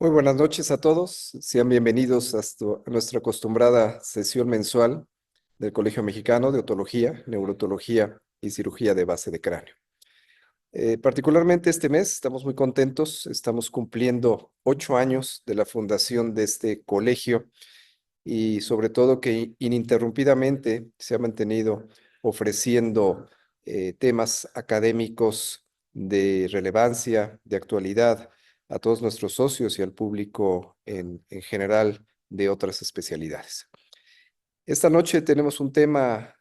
Muy buenas noches a todos. Sean bienvenidos a nuestra acostumbrada sesión mensual del Colegio Mexicano de Otología, Neurotología y Cirugía de Base de Cráneo. Particularmente este mes estamos muy contentos. Estamos cumpliendo 8 años de la fundación de este colegio y sobre todo que ininterrumpidamente se ha mantenido ofreciendo temas académicos de relevancia, de actualidad a todos nuestros socios y al público en general de otras especialidades. Esta noche tenemos un tema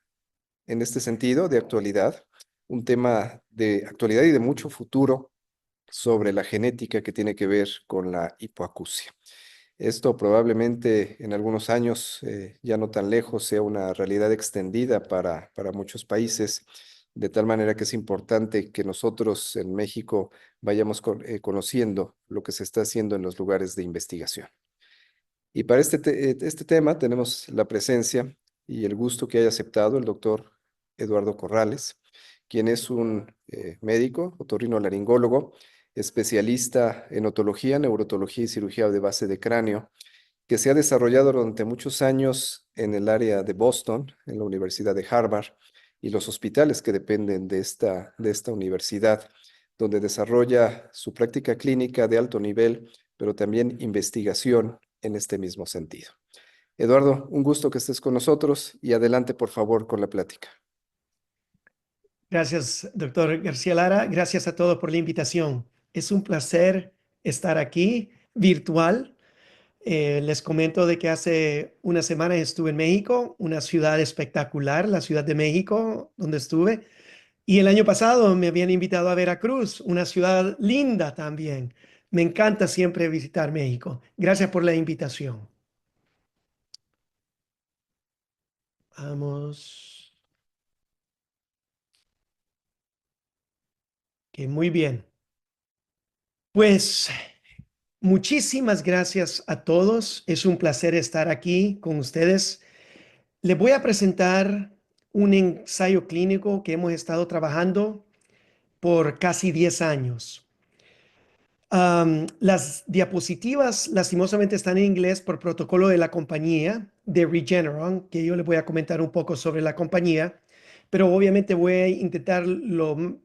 en este sentido de actualidad, un tema de actualidad y de mucho futuro sobre la genética que tiene que ver con la hipoacusia. Esto probablemente en algunos años, ya no tan lejos, sea una realidad extendida para muchos países, de tal manera que es importante que nosotros en México vayamos conociendo lo que se está haciendo en los lugares de investigación. Y para este tema tenemos la presencia y el gusto que haya aceptado el doctor Eduardo Corrales, quien es un médico, otorrinolaringólogo, especialista en otología, neurotología y cirugía de base de cráneo, que se ha desarrollado durante muchos años en el área de Boston, en la Universidad de Harvard, y los hospitales que dependen de esta universidad, donde desarrolla su práctica clínica de alto nivel, pero también investigación en este mismo sentido. Eduardo, un gusto que estés con nosotros y adelante, por favor, con la plática. Gracias, doctor García Lara. Gracias a todos por la invitación. Es un placer estar aquí virtual. Les comento de que hace una semana estuve en México, una ciudad espectacular, la Ciudad de México, donde estuve. Y el año pasado me habían invitado a Veracruz, una ciudad linda también. Me encanta siempre visitar México. Gracias por la invitación. Vamos. Que muy bien. Pues muchísimas gracias a todos. Es un placer estar aquí con ustedes. Les voy a presentar un ensayo clínico que hemos estado trabajando por casi 10 años. Las diapositivas lastimosamente están en inglés por protocolo de la compañía de Regeneron, que yo les voy a comentar un poco sobre la compañía, pero obviamente voy a intentar lo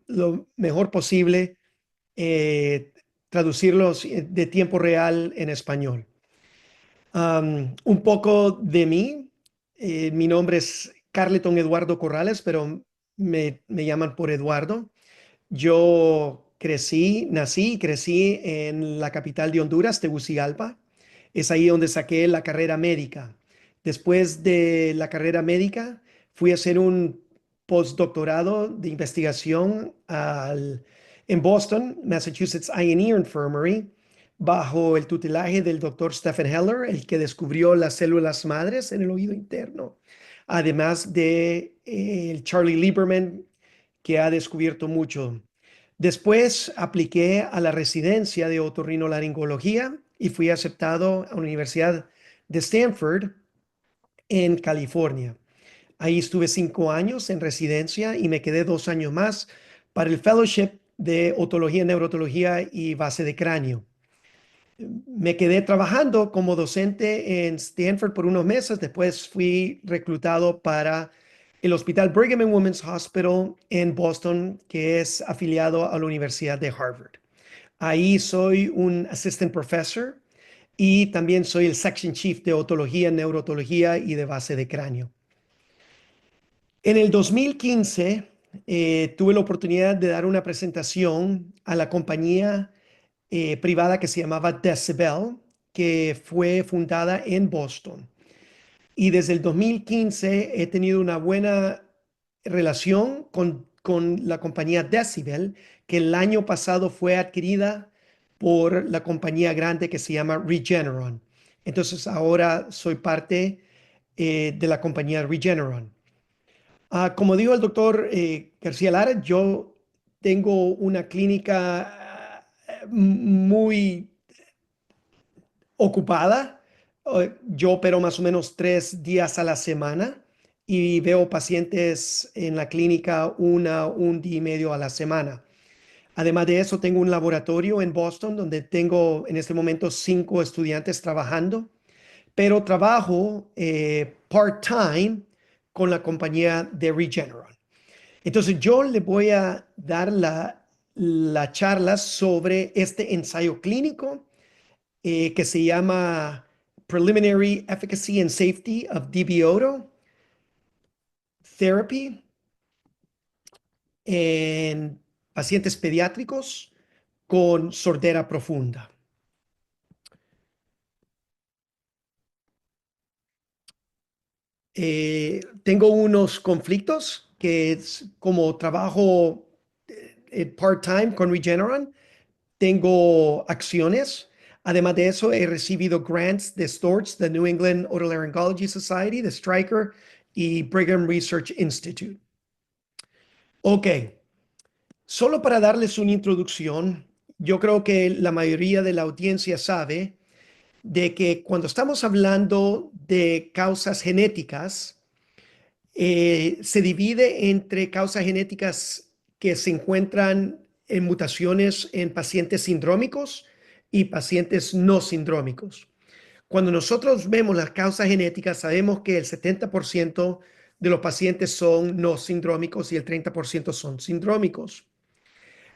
mejor posible eh, traducirlos de tiempo real en español. Un poco de mí. Mi nombre es Carleton Eduardo Corrales, pero me llaman por Eduardo. Yo nací y crecí en la capital de Honduras, Tegucigalpa. Es ahí donde saqué la carrera médica. Después de la carrera médica, fui a hacer un postdoctorado de investigación en Boston, Massachusetts Eye and Ear Infirmary, bajo el tutelaje del doctor Stephen Heller, el que descubrió las células madres en el oído interno, además de el Charlie Lieberman, que ha descubierto mucho. Después apliqué a la residencia de otorrinolaringología y fui aceptado a la Universidad de Stanford en California. Ahí estuve 5 años en residencia y me quedé 2 años más para el fellowship de otología, neurotología y base de cráneo. Me quedé trabajando como docente en Stanford por unos meses. Después fui reclutado para el Hospital Brigham and Women's Hospital en Boston, que es afiliado a la Universidad de Harvard. Ahí soy un assistant professor y también soy el section chief de otología, neurotología y de base de cráneo. En el 2015 tuve la oportunidad de dar una presentación a la compañía privada que se llamaba Decibel, que fue fundada en Boston. Y desde el 2015 he tenido una buena relación con la compañía Decibel, que el año pasado fue adquirida por la compañía grande que se llama Regeneron. Entonces ahora soy parte de la compañía Regeneron. Como dijo el doctor García Lara, yo tengo una clínica muy ocupada. Yo opero más o menos 3 días a la semana y veo pacientes en la clínica un día y medio a la semana. Además de eso, tengo un laboratorio en Boston donde tengo en este momento 5 estudiantes trabajando, pero trabajo part-time con la compañía de Regeneron. Entonces yo le voy a dar la charla sobre este ensayo clínico que se llama Preliminary Efficacy and Safety of DBOTO Therapy en pacientes pediátricos con sordera profunda. Tengo unos conflictos que como trabajo part-time con Regeneron, tengo acciones. Además de eso, he recibido grants de STORZ, the New England Otolaryngology Society, de Stryker y Brigham Research Institute. Ok, solo para darles una introducción, yo creo que la mayoría de la audiencia sabe de que cuando estamos hablando de causas genéticas, se divide entre causas genéticas que se encuentran en mutaciones en pacientes sindrómicos y pacientes no sindrómicos. Cuando nosotros vemos las causas genéticas, sabemos que el 70% de los pacientes son no sindrómicos y el 30% son sindrómicos.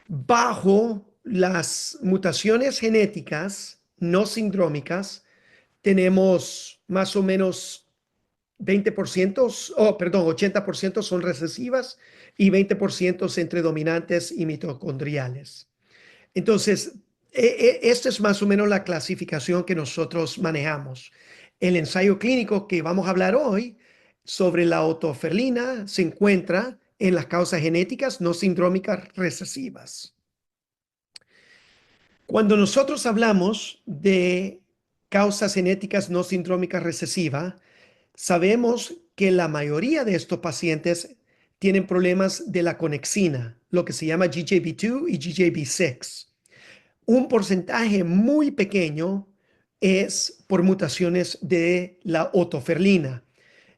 Bajo las mutaciones genéticas no sindrómicas, tenemos más o menos 20%, perdón, 80% son recesivas y 20% entre dominantes y mitocondriales. Entonces, esta es más o menos la clasificación que nosotros manejamos. El ensayo clínico que vamos a hablar hoy sobre la otoferlina se encuentra en las causas genéticas no sindrómicas recesivas. Cuando nosotros hablamos de causas genéticas no sindrómicas recesivas, sabemos que la mayoría de estos pacientes tienen problemas de la conexina, lo que se llama GJB2 y GJB6. Un porcentaje muy pequeño es por mutaciones de la otoferlina.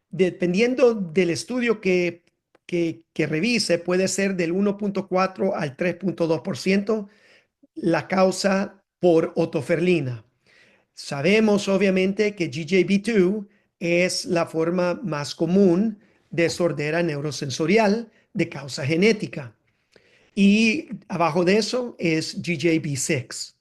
Dependiendo del estudio que revise, puede ser del 1.4 al 3.2% la causa por otoferlina. Sabemos obviamente que GJB2 es la forma más común de sordera neurosensorial de causa genética. Y abajo de eso es GJB6.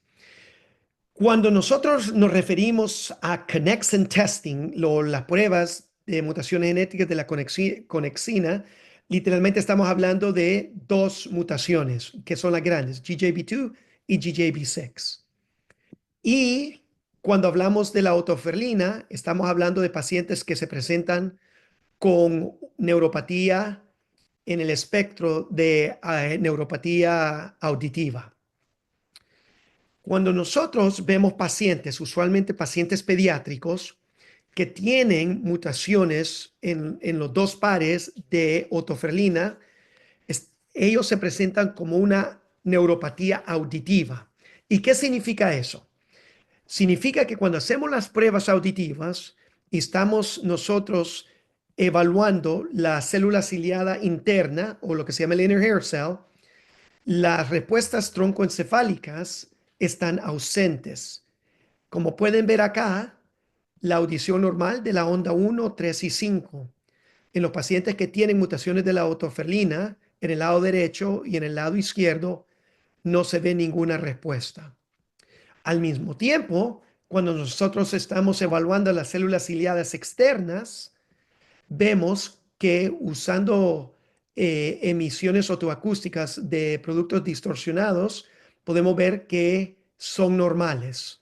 Cuando nosotros nos referimos a connection testing, las pruebas de mutaciones genéticas de la conexina, literalmente estamos hablando de dos mutaciones que son las grandes, GJB2 y GJB6. Y cuando hablamos de la otoferlina, estamos hablando de pacientes que se presentan con neuropatía en el espectro de neuropatía auditiva. Cuando nosotros vemos pacientes, usualmente pacientes pediátricos, que tienen mutaciones en los dos pares de otoferlina, ellos se presentan como una neuropatía auditiva. ¿Y qué significa eso? Significa que cuando hacemos las pruebas auditivas y estamos nosotros evaluando la célula ciliada interna o lo que se llama el inner hair cell, las respuestas troncoencefálicas están ausentes. Como pueden ver acá, la audición normal de la onda 1, 3 y 5. En los pacientes que tienen mutaciones de la otoferlina en el lado derecho y en el lado izquierdo, no se ve ninguna respuesta. Al mismo tiempo, cuando nosotros estamos evaluando las células ciliadas externas, vemos que usando emisiones otoacústicas de productos distorsionados, podemos ver que son normales.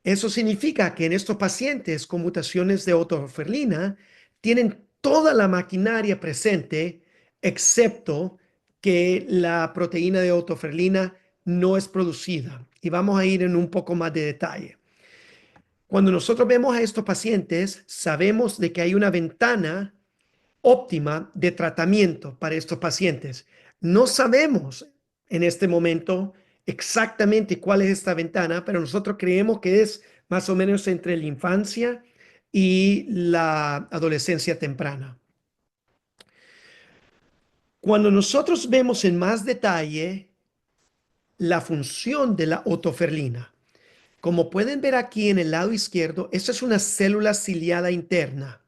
Eso significa que en estos pacientes con mutaciones de otoferlina tienen toda la maquinaria presente, excepto que la proteína de otoferlina no es producida. Y vamos a ir en un poco más de detalle. Cuando nosotros vemos a estos pacientes, sabemos de que hay una ventana óptima de tratamiento para estos pacientes. No sabemos en este momento exactamente cuál es esta ventana, pero nosotros creemos que es más o menos entre la infancia y la adolescencia temprana. Cuando nosotros vemos en más detalle la función de la otoferlina, como pueden ver aquí en el lado izquierdo, esta es una célula ciliada interna.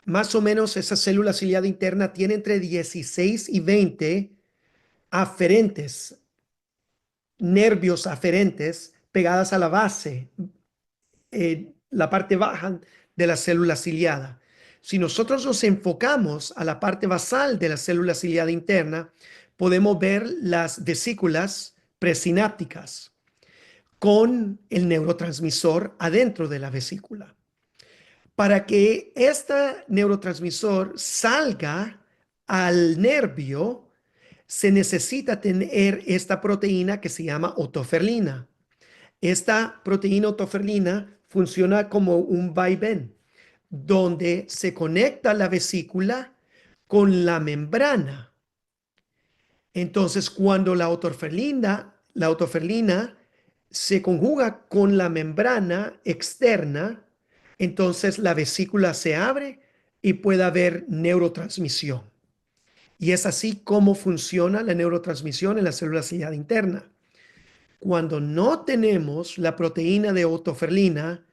Más o menos esa célula ciliada interna tiene entre 16 y 20 aferentes, nervios aferentes pegadas a la base, la parte baja de la célula ciliada. Si nosotros nos enfocamos a la parte basal de la célula ciliada interna, podemos ver las vesículas presinápticas con el neurotransmisor adentro de la vesícula. Para que este neurotransmisor salga al nervio, se necesita tener esta proteína que se llama otoferlina. Esta proteína otoferlina funciona como un vaivén, donde se conecta la vesícula con la membrana. Entonces, cuando la otoferlina se conjuga con la membrana externa, entonces la vesícula se abre y puede haber neurotransmisión. Y es así como funciona la neurotransmisión en la célula ciliada interna. Cuando no tenemos la proteína de otoferlina,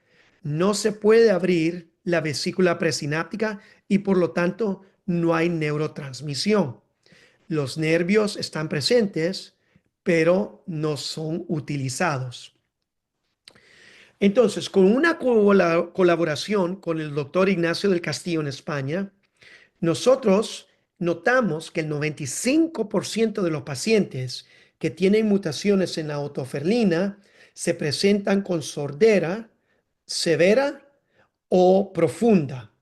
no se puede abrir la vesícula presináptica y por lo tanto no hay neurotransmisión. Los nervios están presentes, pero no son utilizados. Entonces, con una colaboración con el doctor Ignacio del Castillo en España, nosotros notamos que el 95% de los pacientes que tienen mutaciones en la otoferlina se presentan con sordera severa o profunda.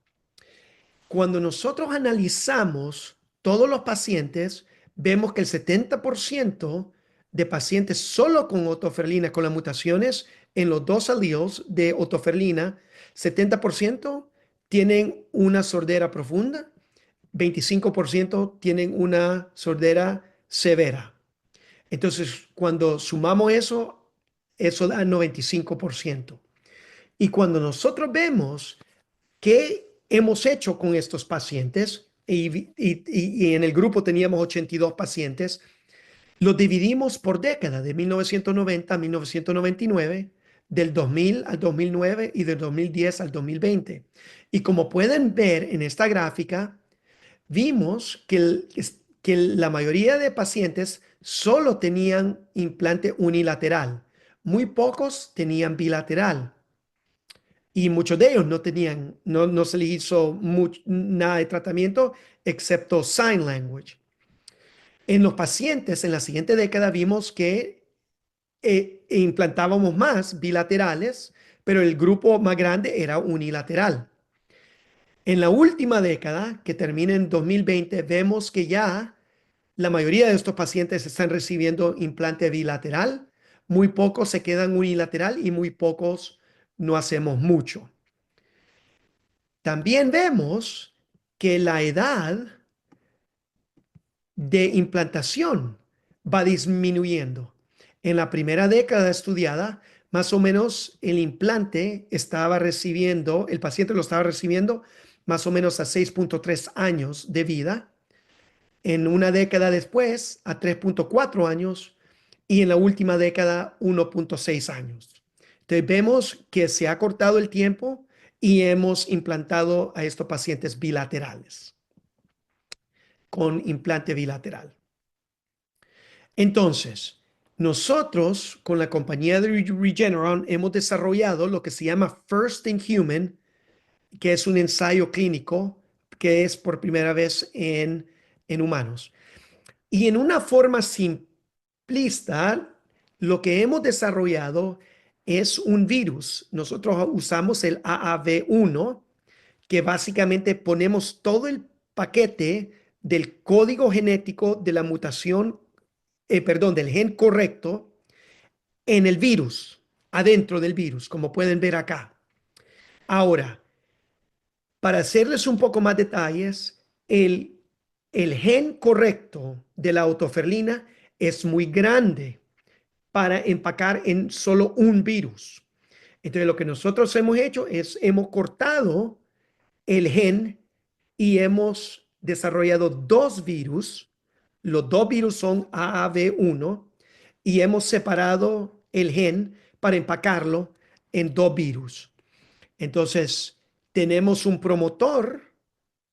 Cuando nosotros analizamos todos los pacientes, vemos que el 70% de pacientes solo con otoferlina, con las mutaciones en los dos alleles de otoferlina, 70% tienen una sordera profunda, 25% tienen una sordera severa. Entonces, cuando sumamos eso, eso da 95%. Y cuando nosotros vemos qué hemos hecho con estos pacientes, y en el grupo teníamos 82 pacientes, los dividimos por década, de 1990 a 1999, del 2000 al 2009 y del 2010 al 2020. Y como pueden ver en esta gráfica, vimos que la mayoría de pacientes solo tenían implante unilateral. Muy pocos tenían bilateral. Y muchos de ellos no tenían, no se les hizo nada de tratamiento excepto sign language. En los pacientes en la siguiente década vimos que implantábamos más bilaterales, pero el grupo más grande era unilateral. En la última década, que termina en 2020, vemos que ya la mayoría de estos pacientes están recibiendo implante bilateral, muy pocos se quedan unilateral y muy pocos no hacemos mucho. También vemos que la edad de implantación va disminuyendo. En la primera década estudiada, más o menos el implante estaba recibiendo, el paciente lo estaba recibiendo más o menos a 6.3 años de vida. En una década después, a 3.4 años y en la última década, 1.6 años. Entonces vemos que se ha cortado el tiempo y hemos implantado a estos pacientes bilaterales con implante bilateral. Entonces, nosotros con la compañía de Regeneron hemos desarrollado lo que se llama First in Human, que es un ensayo clínico que es por primera vez en humanos. Y en una forma simplista, lo que hemos desarrollado es un virus. Nosotros usamos el AAV1, que básicamente ponemos todo el paquete del código genético de la mutación, perdón, del gen correcto en el virus, adentro del virus, como pueden ver acá. Ahora, para hacerles un poco más detalles, el gen correcto de la otoferlina es muy grande para empacar en solo un virus. Entonces, lo que nosotros hemos hecho es hemos cortado el gen y hemos desarrollado dos virus. Los dos virus son AAV1 y hemos separado el gen para empacarlo en dos virus. Entonces, tenemos un promotor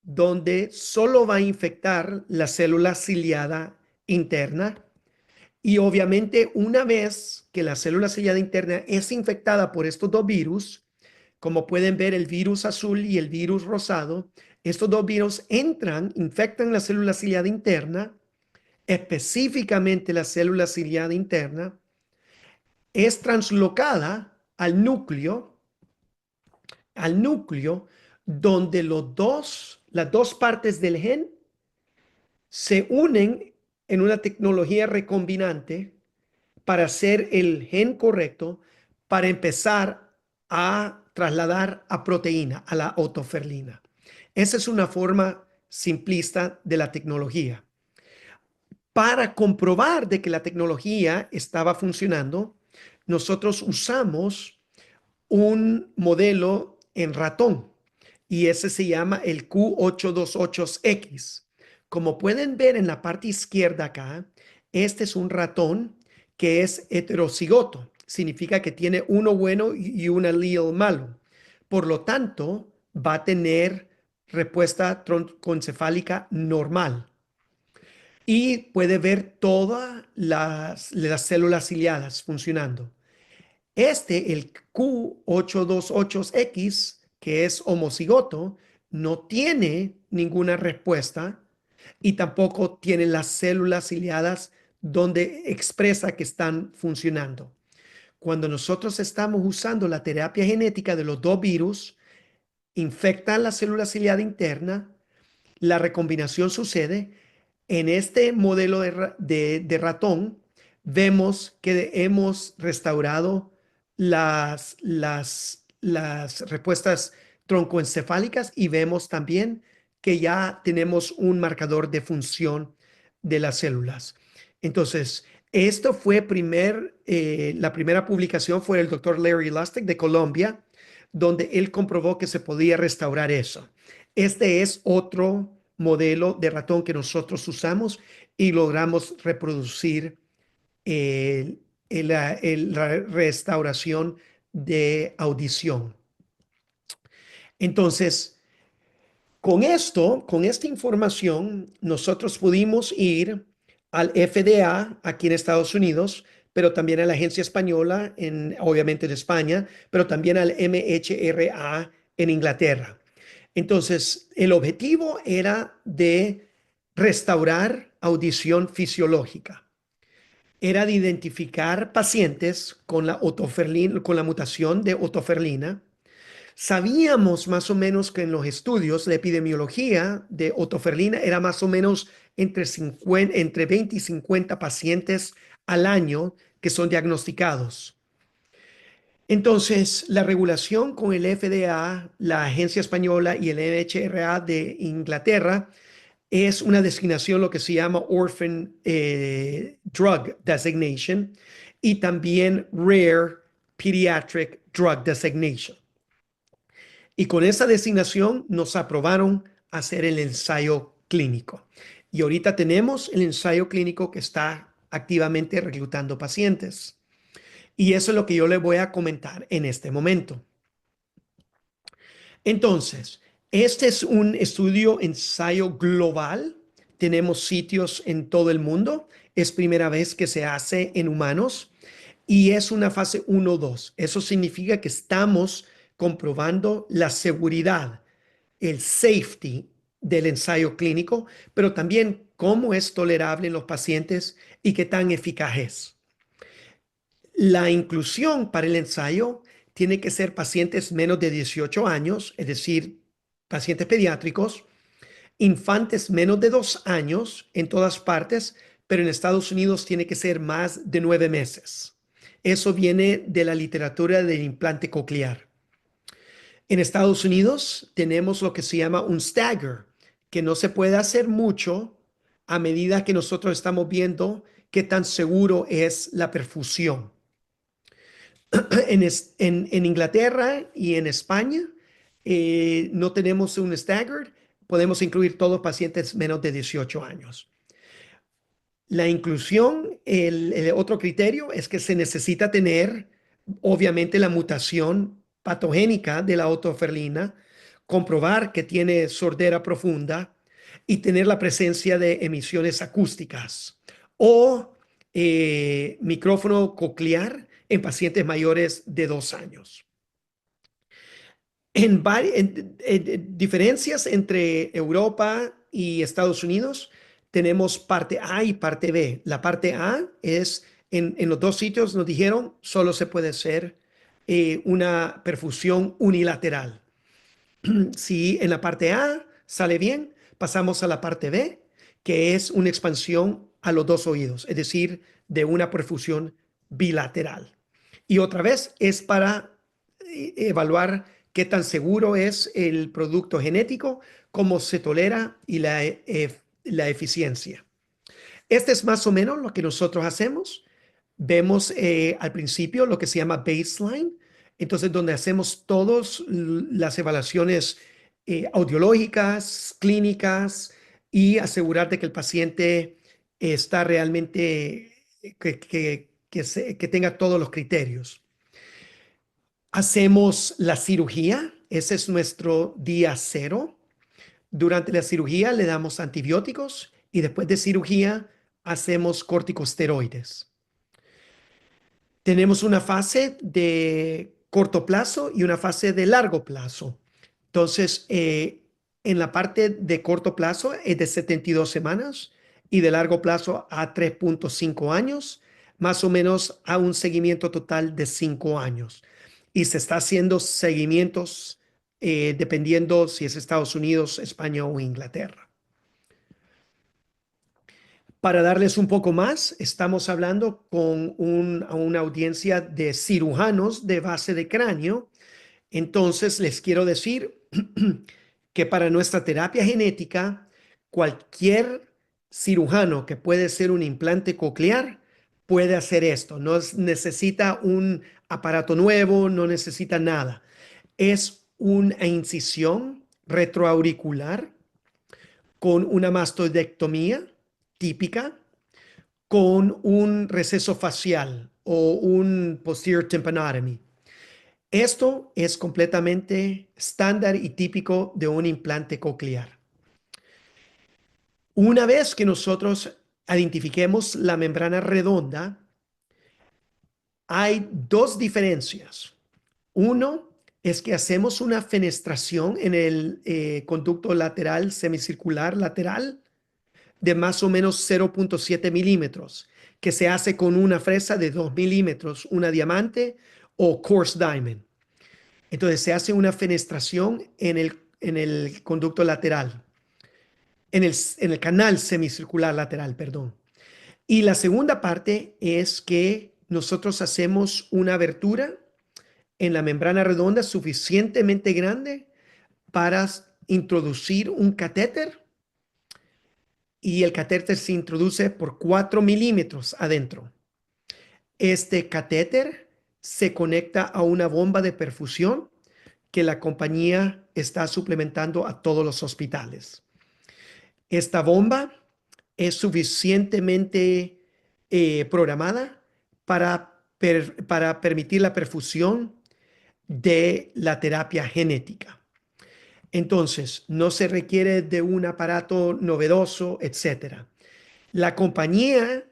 donde solo va a infectar la célula ciliada interna. Y obviamente, una vez que la célula ciliada interna es infectada por estos dos virus, como pueden ver, el virus azul y el virus rosado, estos dos virus entran, infectan la célula ciliada interna, específicamente la célula ciliada interna, es translocada al núcleo donde las dos partes del gen se unen en una tecnología recombinante para hacer el gen correcto para empezar a trasladar a proteína, a la otoferlina. Esa es una forma simplista de la tecnología. Para comprobar de que la tecnología estaba funcionando, nosotros usamos un modelo en ratón y ese se llama el Q828X. Como pueden ver en la parte izquierda acá, este es un ratón que es heterocigoto. Significa que tiene uno bueno y un allele malo. Por lo tanto, va a tener respuesta troncoencefálica normal y puede ver todas las células ciliadas funcionando. El Q828X, que es homocigoto, no tiene ninguna respuesta y tampoco tiene las células ciliadas donde expresa que están funcionando. Cuando nosotros estamos usando la terapia genética de los dos virus, infectan la célula ciliada interna, la recombinación sucede. En este modelo de ratón, vemos que hemos restaurado las respuestas troncoencefálicas y vemos también que ya tenemos un marcador de función de las células. Entonces, esto fue la primera publicación fue el doctor Larry Lustig de Colombia, donde él comprobó que se podía restaurar eso. Este es otro modelo de ratón que nosotros usamos y logramos reproducir la restauración de audición. Entonces, con esta información, nosotros pudimos ir al FDA aquí en Estados Unidos, pero también a la agencia española, obviamente en España, pero también al MHRA en Inglaterra. Entonces, el objetivo era de restaurar audición fisiológica. Era de identificar pacientes con con la mutación de otoferlina. Sabíamos más o menos que en los estudios la epidemiología de otoferlina era más o menos entre 20 y 50 pacientes al año que son diagnosticados. Entonces, la regulación con el FDA, la Agencia Española y el MHRA de Inglaterra es una designación, lo que se llama Orphan Drug Designation y también Rare Pediatric Drug Designation. Y con esa designación nos aprobaron hacer el ensayo clínico. Y ahorita tenemos el ensayo clínico que está activamente reclutando pacientes. Y eso es lo que yo le voy a comentar en este momento. Entonces, este es un estudio ensayo global. Tenemos sitios en todo el mundo. Es primera vez que se hace en humanos y es una fase 1-2. Eso significa que estamos comprobando la seguridad, el safety del ensayo clínico, pero también cómo es tolerable en los pacientes y qué tan eficaz es. La inclusión para el ensayo tiene que ser pacientes menos de 18 años, es decir, pacientes pediátricos, infantes menos de 2 años en todas partes, pero en Estados Unidos tiene que ser más de 9 meses. Eso viene de la literatura del implante coclear. En Estados Unidos tenemos lo que se llama un stagger, que no se puede hacer mucho a medida que nosotros estamos viendo qué tan seguro es la perfusión. En Inglaterra y en España no tenemos un staggered, podemos incluir todos pacientes menos de 18 años. La inclusión, el otro criterio es que se necesita tener, obviamente, la mutación patogénica de la otoferlina, comprobar que tiene sordera profunda y tener la presencia de emisiones acústicas o micrófono coclear en pacientes mayores de 2 años. Diferencias entre Europa y Estados Unidos, tenemos parte A y parte B. La parte A es, en los dos sitios nos dijeron, solo se puede hacer una perfusión unilateral. Si en la parte A sale bien, pasamos a la parte B, que es una expansión a los dos oídos, es decir, de una perfusión bilateral. Y otra vez es para evaluar qué tan seguro es el producto genético, cómo se tolera y la eficiencia. Este es más o menos lo que nosotros hacemos. Vemos al principio lo que se llama baseline, entonces donde hacemos todas las evaluaciones audiológicas, clínicas y asegurar de que el paciente está realmente, que tenga todos los criterios. Hacemos la cirugía, ese es nuestro día cero. Durante la cirugía le damos antibióticos y después de cirugía hacemos corticosteroides. Tenemos una fase de corto plazo y una fase de largo plazo. Entonces, en la parte de corto plazo es de 72 semanas y de largo plazo a 3.5 años, más o menos a un seguimiento total de 5 años. Y se está haciendo seguimientos dependiendo si es Estados Unidos, España o Inglaterra. Para darles un poco más, estamos hablando con una audiencia de cirujanos de base de cráneo. Entonces, les quiero decir que para nuestra terapia genética, cualquier cirujano que puede ser un implante coclear puede hacer esto. No necesita un aparato nuevo, no necesita nada. Es una incisión retroauricular con una mastodectomía típica, con un receso facial o un posterior tympanotomy. Esto es completamente estándar y típico de un implante coclear. Una vez que nosotros identifiquemos la membrana redonda, hay dos diferencias. Uno es que hacemos una fenestración en el conducto lateral semicircular lateral de más o menos 0.7 milímetros, que se hace con una fresa de 2 milímetros, una diamante o coarse diamond. Entonces se hace una fenestración en el conducto lateral, en el canal semicircular lateral, perdón. Y la segunda parte es que nosotros hacemos una abertura en la membrana redonda suficientemente grande para introducir un catéter, y el catéter se introduce por 4 milímetros adentro. Este catéter se conecta a una bomba de perfusión que la compañía está suplementando a todos los hospitales. Esta bomba es suficientemente programada para permitir la perfusión de la terapia genética. Entonces, no se requiere de un aparato novedoso, etc. La compañía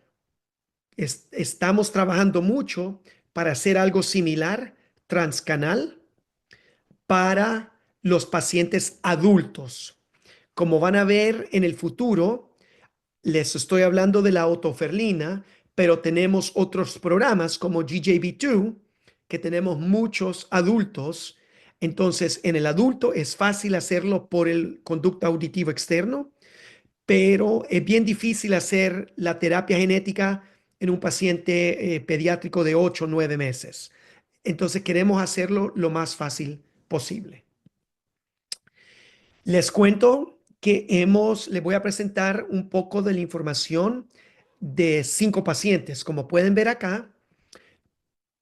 estamos trabajando mucho para hacer algo similar transcanal para los pacientes adultos. Como van a ver en el futuro, les estoy hablando de la otoferlina, pero tenemos otros programas como GJB2, que tenemos muchos adultos. Entonces, en el adulto es fácil hacerlo por el conducto auditivo externo, pero es bien difícil hacer la terapia genética en un paciente pediátrico de 8 o 9 meses. Entonces, queremos hacerlo lo más fácil posible. Les cuento que les voy a presentar un poco de la información de 5 pacientes. Como pueden ver acá,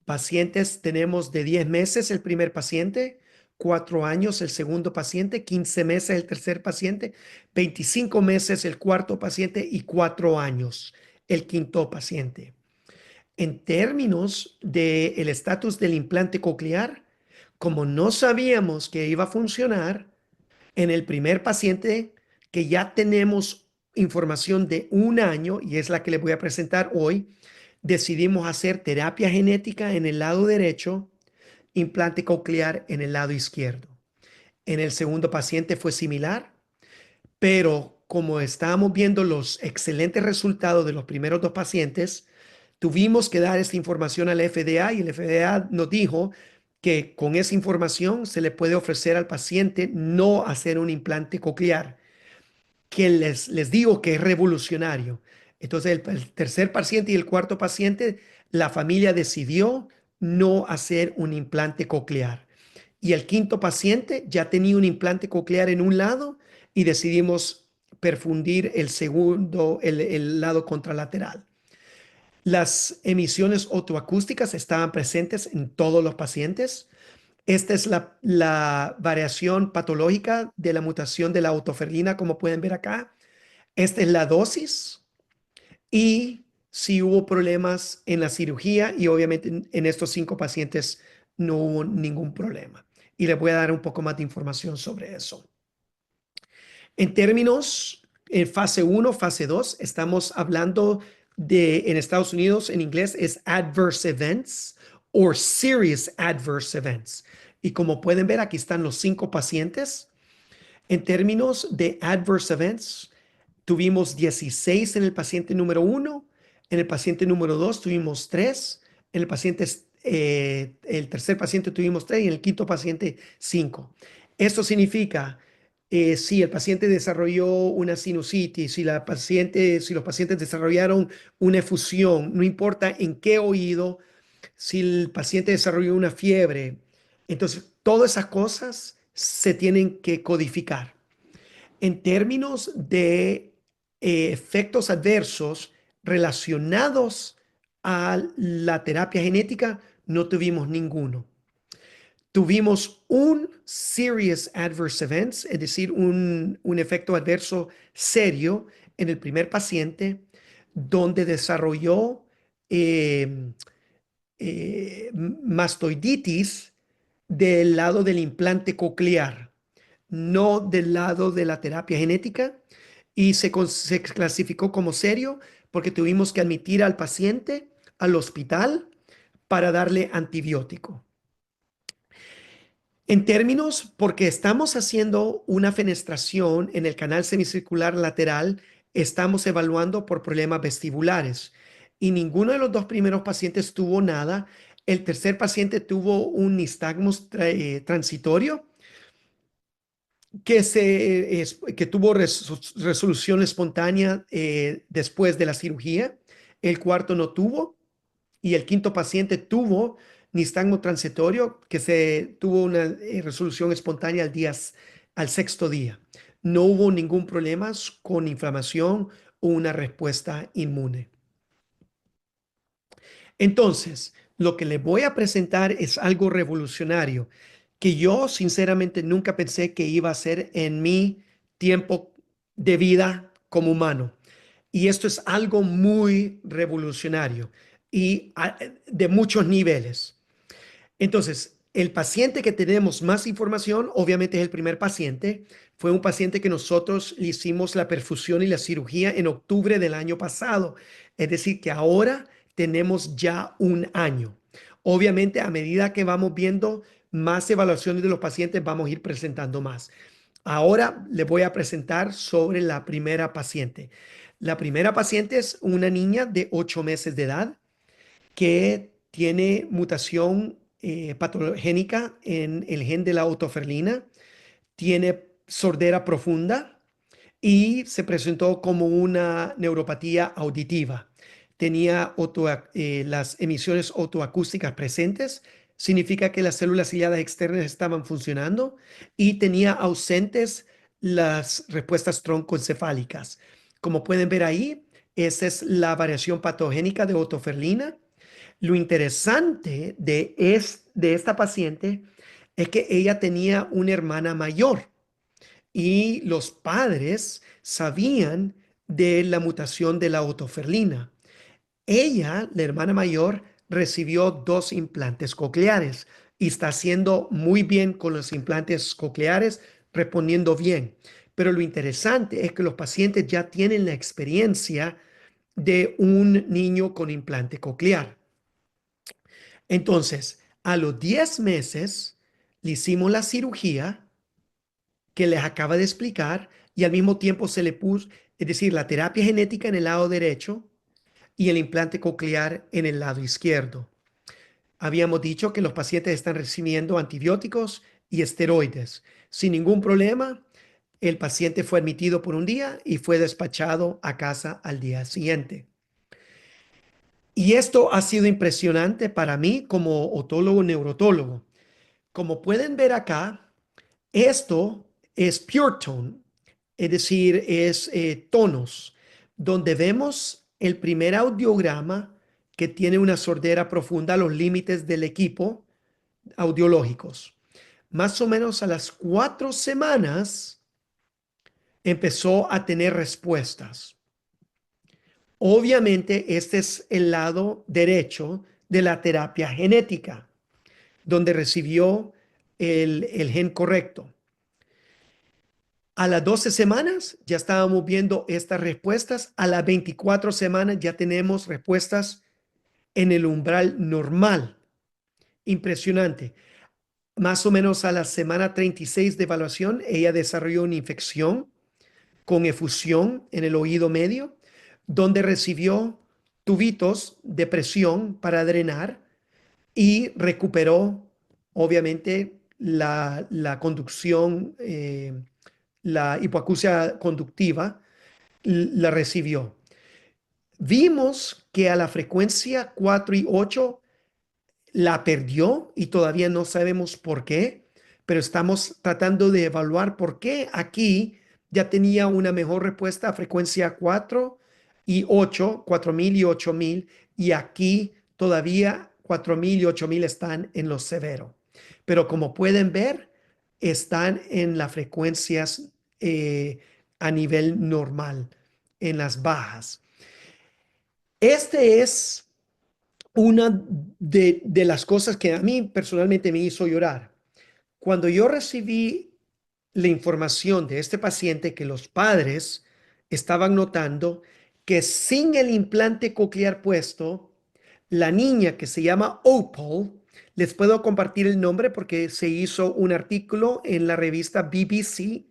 pacientes tenemos de 10 meses el primer paciente, 4 años el segundo paciente, 15 meses el tercer paciente, 25 meses el cuarto paciente y 4 años el quinto paciente. En términos del estatus del implante coclear, como no sabíamos que iba a funcionar, en el primer paciente que ya tenemos información de 1 año, y es la que les voy a presentar hoy, decidimos hacer terapia genética en el lado derecho, implante coclear en el lado izquierdo. En el segundo paciente fue similar, pero como estábamos viendo los excelentes resultados de los primeros 2 pacientes, tuvimos que dar esta información al FDA y el FDA nos dijo que con esa información se le puede ofrecer al paciente no hacer un implante coclear, que les digo que es revolucionario. Entonces, el tercer paciente y el cuarto paciente, la familia decidió no hacer un implante coclear. Y el quinto paciente ya tenía un implante coclear en un lado y decidimos perfundir el segundo, el lado contralateral. Las emisiones otoacústicas estaban presentes en todos los pacientes. Esta es la variación patológica de la mutación de la otoferlina, como pueden ver acá. Esta es la dosis y si hubo problemas en la cirugía y obviamente en estos 5 pacientes no hubo ningún problema. Y les voy a dar un poco más de información sobre eso. En términos, en fase 1, fase 2, estamos hablando de, en Estados Unidos, en inglés, es adverse events o serious adverse events. Y como pueden ver, aquí están los 5 pacientes. En términos de adverse events, tuvimos 16 en el paciente número 1, en el paciente número 2 tuvimos 3, en el tercer paciente tuvimos 3 y en el quinto paciente 5. Esto significa, si el paciente desarrolló una sinusitis, si los pacientes desarrollaron una efusión, no importa en qué oído, si el paciente desarrolló una fiebre, entonces todas esas cosas se tienen que codificar. En términos de efectos adversos relacionados a la terapia genética, no tuvimos ninguno. Tuvimos un serious adverse events, es decir, un efecto adverso serio en el primer paciente, donde desarrolló mastoiditis del lado del implante coclear, no del lado de la terapia genética, y se clasificó como serio porque tuvimos que admitir al paciente al hospital para darle antibiótico. En términos, porque estamos haciendo una fenestración en el canal semicircular lateral, estamos evaluando por problemas vestibulares y ninguno de los 2 primeros pacientes tuvo nada. El tercer paciente tuvo un nistagmus transitorio que tuvo resolución espontánea después de la cirugía. El cuarto no tuvo y el quinto paciente tuvo nistagmo transitorio que se tuvo una resolución espontánea al sexto día. No hubo ningún problema con inflamación o una respuesta inmune. Entonces, lo que les voy a presentar es algo revolucionario que yo sinceramente nunca pensé que iba a ser en mi tiempo de vida como humano. Y esto es algo muy revolucionario y de muchos niveles. Entonces, el paciente que tenemos más información, obviamente es el primer paciente. Fue un paciente que nosotros le hicimos la perfusión y la cirugía en octubre del año pasado. Es decir, que ahora tenemos ya 1 año. Obviamente, a medida que vamos viendo más evaluaciones de los pacientes, vamos a ir presentando más. Ahora les voy a presentar sobre la primera paciente. La primera paciente es una niña de 8 meses de edad que tiene mutación patogénica en el gen de la otoferlina, tiene sordera profunda y se presentó como una neuropatía auditiva. Tenía las emisiones otoacústicas presentes, significa que las células ciliadas externas estaban funcionando y tenía ausentes las respuestas troncoencefálicas. Como pueden ver ahí, esa es la variación patogénica de otoferlina. Lo interesante de esta paciente es que ella tenía una hermana mayor y los padres sabían de la mutación de la otoferlina. Ella, la hermana mayor, recibió 2 implantes cocleares y está haciendo muy bien con los implantes cocleares, respondiendo bien. Pero lo interesante es que los pacientes ya tienen la experiencia de un niño con implante coclear. Entonces, a los 10 meses le hicimos la cirugía que les acaba de explicar y al mismo tiempo se le puso, es decir, la terapia genética en el lado derecho y el implante coclear en el lado izquierdo. Habíamos dicho que los pacientes están recibiendo antibióticos y esteroides. Sin ningún problema, el paciente fue admitido por un día y fue despachado a casa al día siguiente. Y esto ha sido impresionante para mí como otólogo neurotólogo. Como pueden ver acá, esto es pure tone, es decir, es tonos, donde vemos el primer audiograma que tiene una sordera profunda a los límites del equipo audiológicos. Más o menos a las 4 semanas empezó a tener respuestas. Obviamente, este es el lado derecho de la terapia genética, donde recibió el gen correcto. A las 12 semanas ya estábamos viendo estas respuestas. A las 24 semanas ya tenemos respuestas en el umbral normal. Impresionante. Más o menos a la semana 36 de evaluación, ella desarrolló una infección con efusión en el oído medio, donde recibió tubitos de presión para drenar y recuperó, obviamente, la conducción, la hipoacusia conductiva, la recibió. Vimos que a la frecuencia 4 y 8 la perdió y todavía no sabemos por qué, pero estamos tratando de evaluar por qué aquí ya tenía una mejor respuesta a frecuencia 4 y 8, 4000 y 8000, y aquí todavía 4000 y 8000 están en lo severo. Pero como pueden ver, están en las frecuencias a nivel normal, en las bajas. Este es una de las cosas que a mí personalmente me hizo llorar. Cuando yo recibí la información de este paciente que los padres estaban notando que sin el implante coclear puesto, la niña que se llama Opal, les puedo compartir el nombre porque se hizo un artículo en la revista BBC.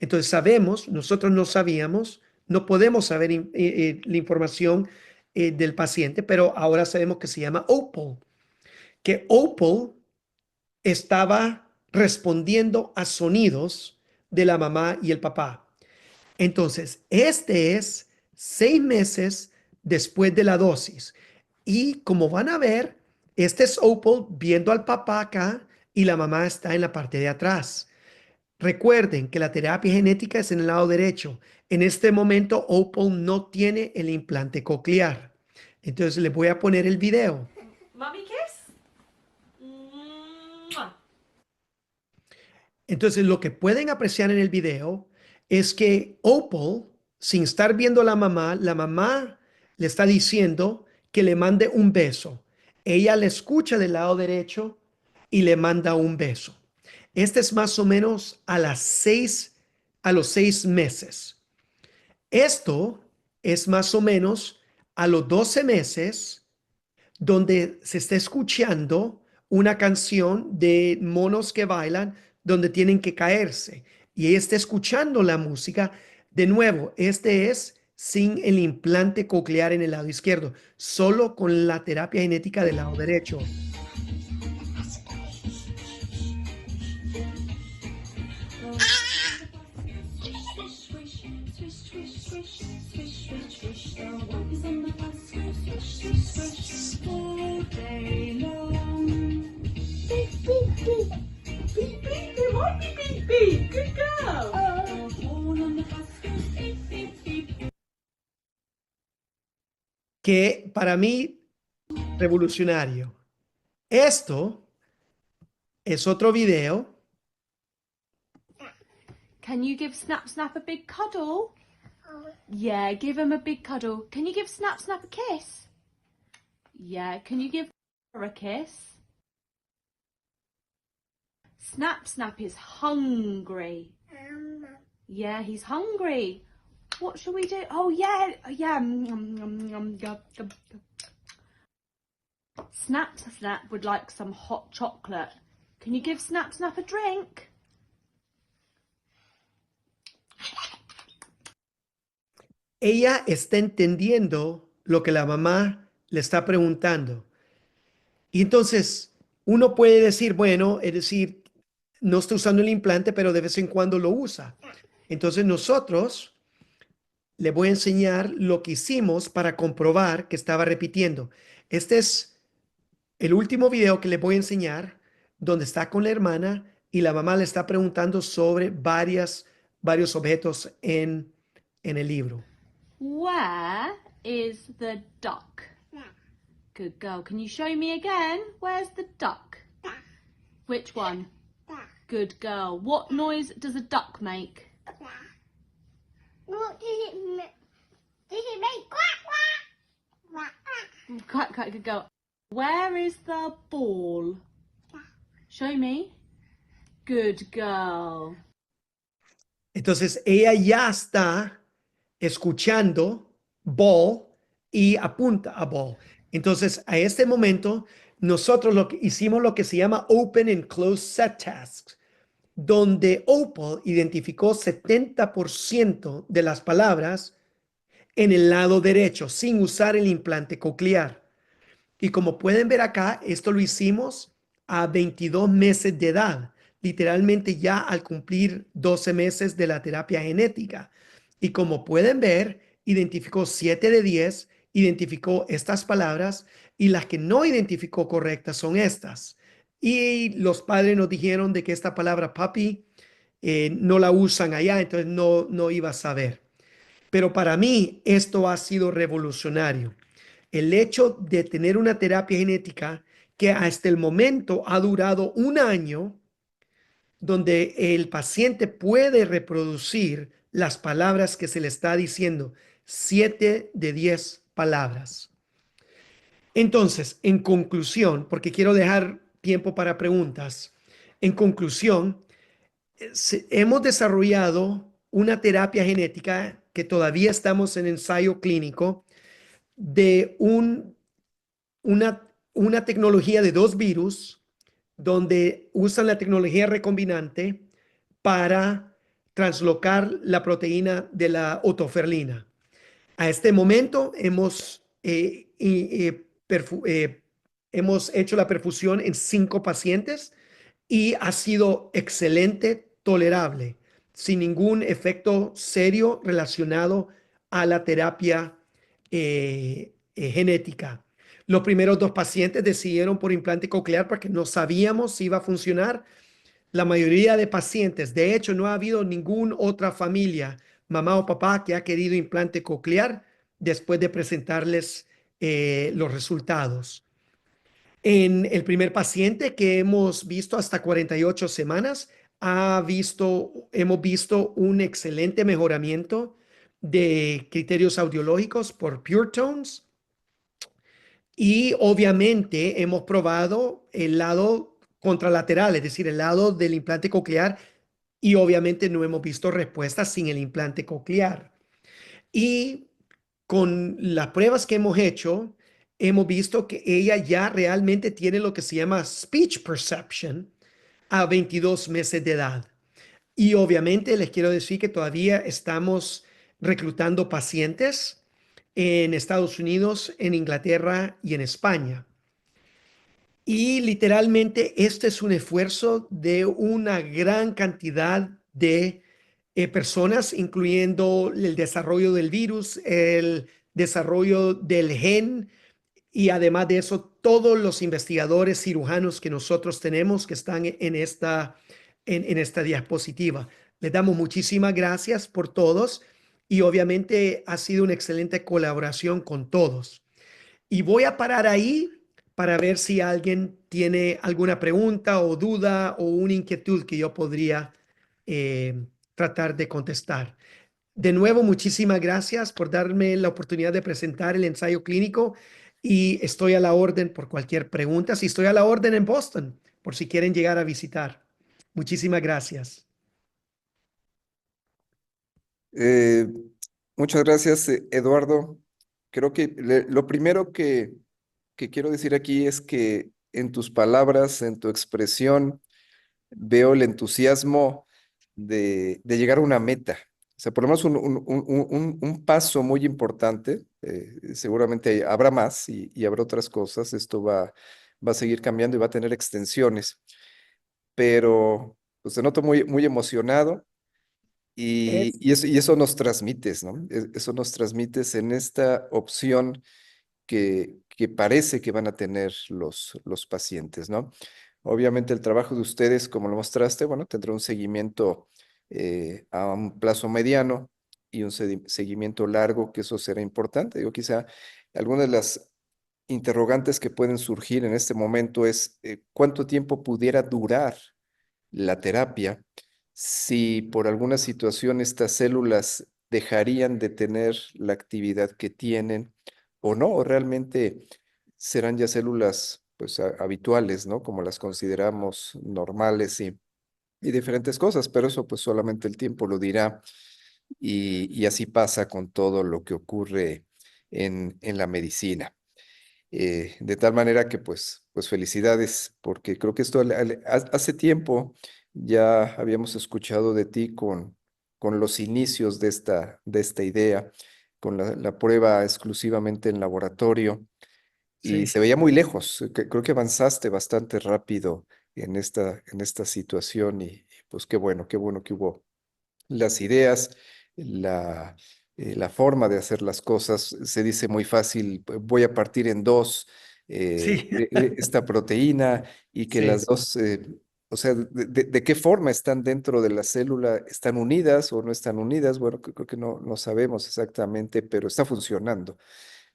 Entonces sabemos, nosotros no sabíamos, no podemos saber la información del paciente, pero ahora sabemos que se llama Opal, que Opal estaba respondiendo a sonidos de la mamá y el papá. Entonces, este es 6 meses después de la dosis. Y como van a ver, este es Opal viendo al papá acá y la mamá está en la parte de atrás. Recuerden que la terapia genética es en el lado derecho. En este momento, Opal no tiene el implante coclear. Entonces, le voy a poner el video. Mommy kiss? Mwah. Entonces, lo que pueden apreciar en el video es que Opal, sin estar viendo a la mamá le está diciendo que le mande un beso. Ella le escucha del lado derecho y le manda un beso. Este es más o menos a los 6 meses. Esto es más o menos a los 12 meses donde se está escuchando una canción de monos que bailan donde tienen que caerse y ella está escuchando la música. De nuevo, este es sin el implante coclear en el lado izquierdo, solo con la terapia genética del lado derecho. Beep, beep, they want me beep, beep. Good girl. Que para mí revolucionario. Esto Es otro video. Can you give Snap Snap a big cuddle? Yeah, give him a big cuddle. Can you give Snap Snap a kiss? Yeah, can you give her a kiss? Snap Snap is hungry. Yeah, he's hungry. What shall we do? Oh, yeah, yeah. Snap Snap would like some hot chocolate. Can you give Snap Snap a drink? Ella está entendiendo lo que la mamá le está preguntando. Y entonces uno puede decir, bueno, es decir, no está usando el implante, pero de vez en cuando lo usa. Entonces nosotros le voy a enseñar lo que hicimos para comprobar que estaba repitiendo. Este es el último video que le voy a enseñar, donde está con la hermana y la mamá le está preguntando sobre varios objetos en el libro. Where is the duck? Good girl. Can you show me again? Where's the duck? Which one? Good girl. What noise does a duck make? What did it make? Did it make quack quack? Quack quack. Quack, quack, good girl. Where is the ball? Show me. Good girl. Entonces ella ya está escuchando ball y apunta a ball. Entonces a este momento nosotros hicimos lo que se llama open and close set tasks, donde Opal identificó 70% de las palabras en el lado derecho sin usar el implante coclear. Y como pueden ver acá, esto lo hicimos a 22 meses de edad, literalmente ya al cumplir 12 meses de la terapia genética. Y como pueden ver, identificó 7 de 10, identificó estas palabras y las que no identificó correctas son estas. Y los padres nos dijeron de que esta palabra papi no la usan allá, entonces no iba a saber. Pero para mí esto ha sido revolucionario. El hecho de tener una terapia genética que hasta el momento ha durado 1 año, donde el paciente puede reproducir las palabras que se le está diciendo, 7 de 10 palabras. Entonces, en conclusión, porque quiero dejar tiempo para preguntas, en conclusión, hemos desarrollado una terapia genética que todavía estamos en ensayo clínico de una tecnología de 2 virus donde usan la tecnología recombinante para translocar la proteína de la otoferlina. A este momento hemos hecho la perfusión en 5 pacientes y ha sido excelente, tolerable, sin ningún efecto serio relacionado a la terapia genética. Los primeros 2 pacientes decidieron por implante coclear porque no sabíamos si iba a funcionar. La mayoría de pacientes, de hecho, no ha habido ninguna otra familia, mamá o papá, que ha querido implante coclear después de presentarles los resultados. En el primer paciente que hemos visto hasta 48 semanas, hemos visto un excelente mejoramiento de criterios audiológicos por Pure Tones. Y obviamente hemos probado el lado contralateral, es decir, el lado del implante coclear, y obviamente no hemos visto respuestas sin el implante coclear. Y con las pruebas que hemos hecho, hemos visto que ella ya realmente tiene lo que se llama speech perception a 22 meses de edad. Y obviamente les quiero decir que todavía estamos reclutando pacientes en Estados Unidos, en Inglaterra y en España. Y literalmente este es un esfuerzo de una gran cantidad de personas, incluyendo el desarrollo del virus, el desarrollo del gen y además de eso, todos los investigadores cirujanos que nosotros tenemos que están en esta diapositiva. Les damos muchísimas gracias por todos y obviamente ha sido una excelente colaboración con todos. Y voy a parar ahí para ver si alguien tiene alguna pregunta o duda o una inquietud que yo podría tratar de contestar. De nuevo, muchísimas gracias por darme la oportunidad de presentar el ensayo clínico y estoy a la orden por cualquier pregunta. Si estoy a la orden en Boston, por si quieren llegar a visitar. Muchísimas gracias. Eh, Muchas gracias, Eduardo. Creo que lo primero que quiero decir aquí es que en tus palabras, en tu expresión, veo el entusiasmo de llegar a una meta. O sea, por lo menos un paso muy importante. Seguramente habrá más y habrá otras cosas. Esto va a seguir cambiando y va a tener extensiones. Pero pues, te noto muy emocionado Es, y eso nos transmites, ¿no? Eso nos transmites en esta opción que parece que van a tener los pacientes, ¿no? Obviamente el trabajo de ustedes, como lo mostraste, bueno, tendrá un seguimiento a un plazo mediano y un seguimiento largo, que eso será importante. Digo, quizá algunas de las interrogantes que pueden surgir en este momento es cuánto tiempo pudiera durar la terapia si por alguna situación estas células dejarían de tener la actividad que tienen o no, o realmente serán ya células pues habituales, ¿no? Como las consideramos normales y diferentes cosas, pero eso pues solamente el tiempo lo dirá y así pasa con todo lo que ocurre en la medicina. De tal manera que pues felicidades, porque creo que esto hace tiempo ya habíamos escuchado de ti con los inicios de esta idea, con la prueba exclusivamente en laboratorio, y sí, se veía muy lejos. Creo que avanzaste bastante rápido en esta situación y pues qué bueno que hubo las ideas, la, la forma de hacer las cosas. Se dice muy fácil, voy a partir en dos sí, esta proteína y que las sí, dos, o sea, de qué forma están dentro de la célula, están unidas o no están unidas. Bueno, creo que no sabemos exactamente, pero está funcionando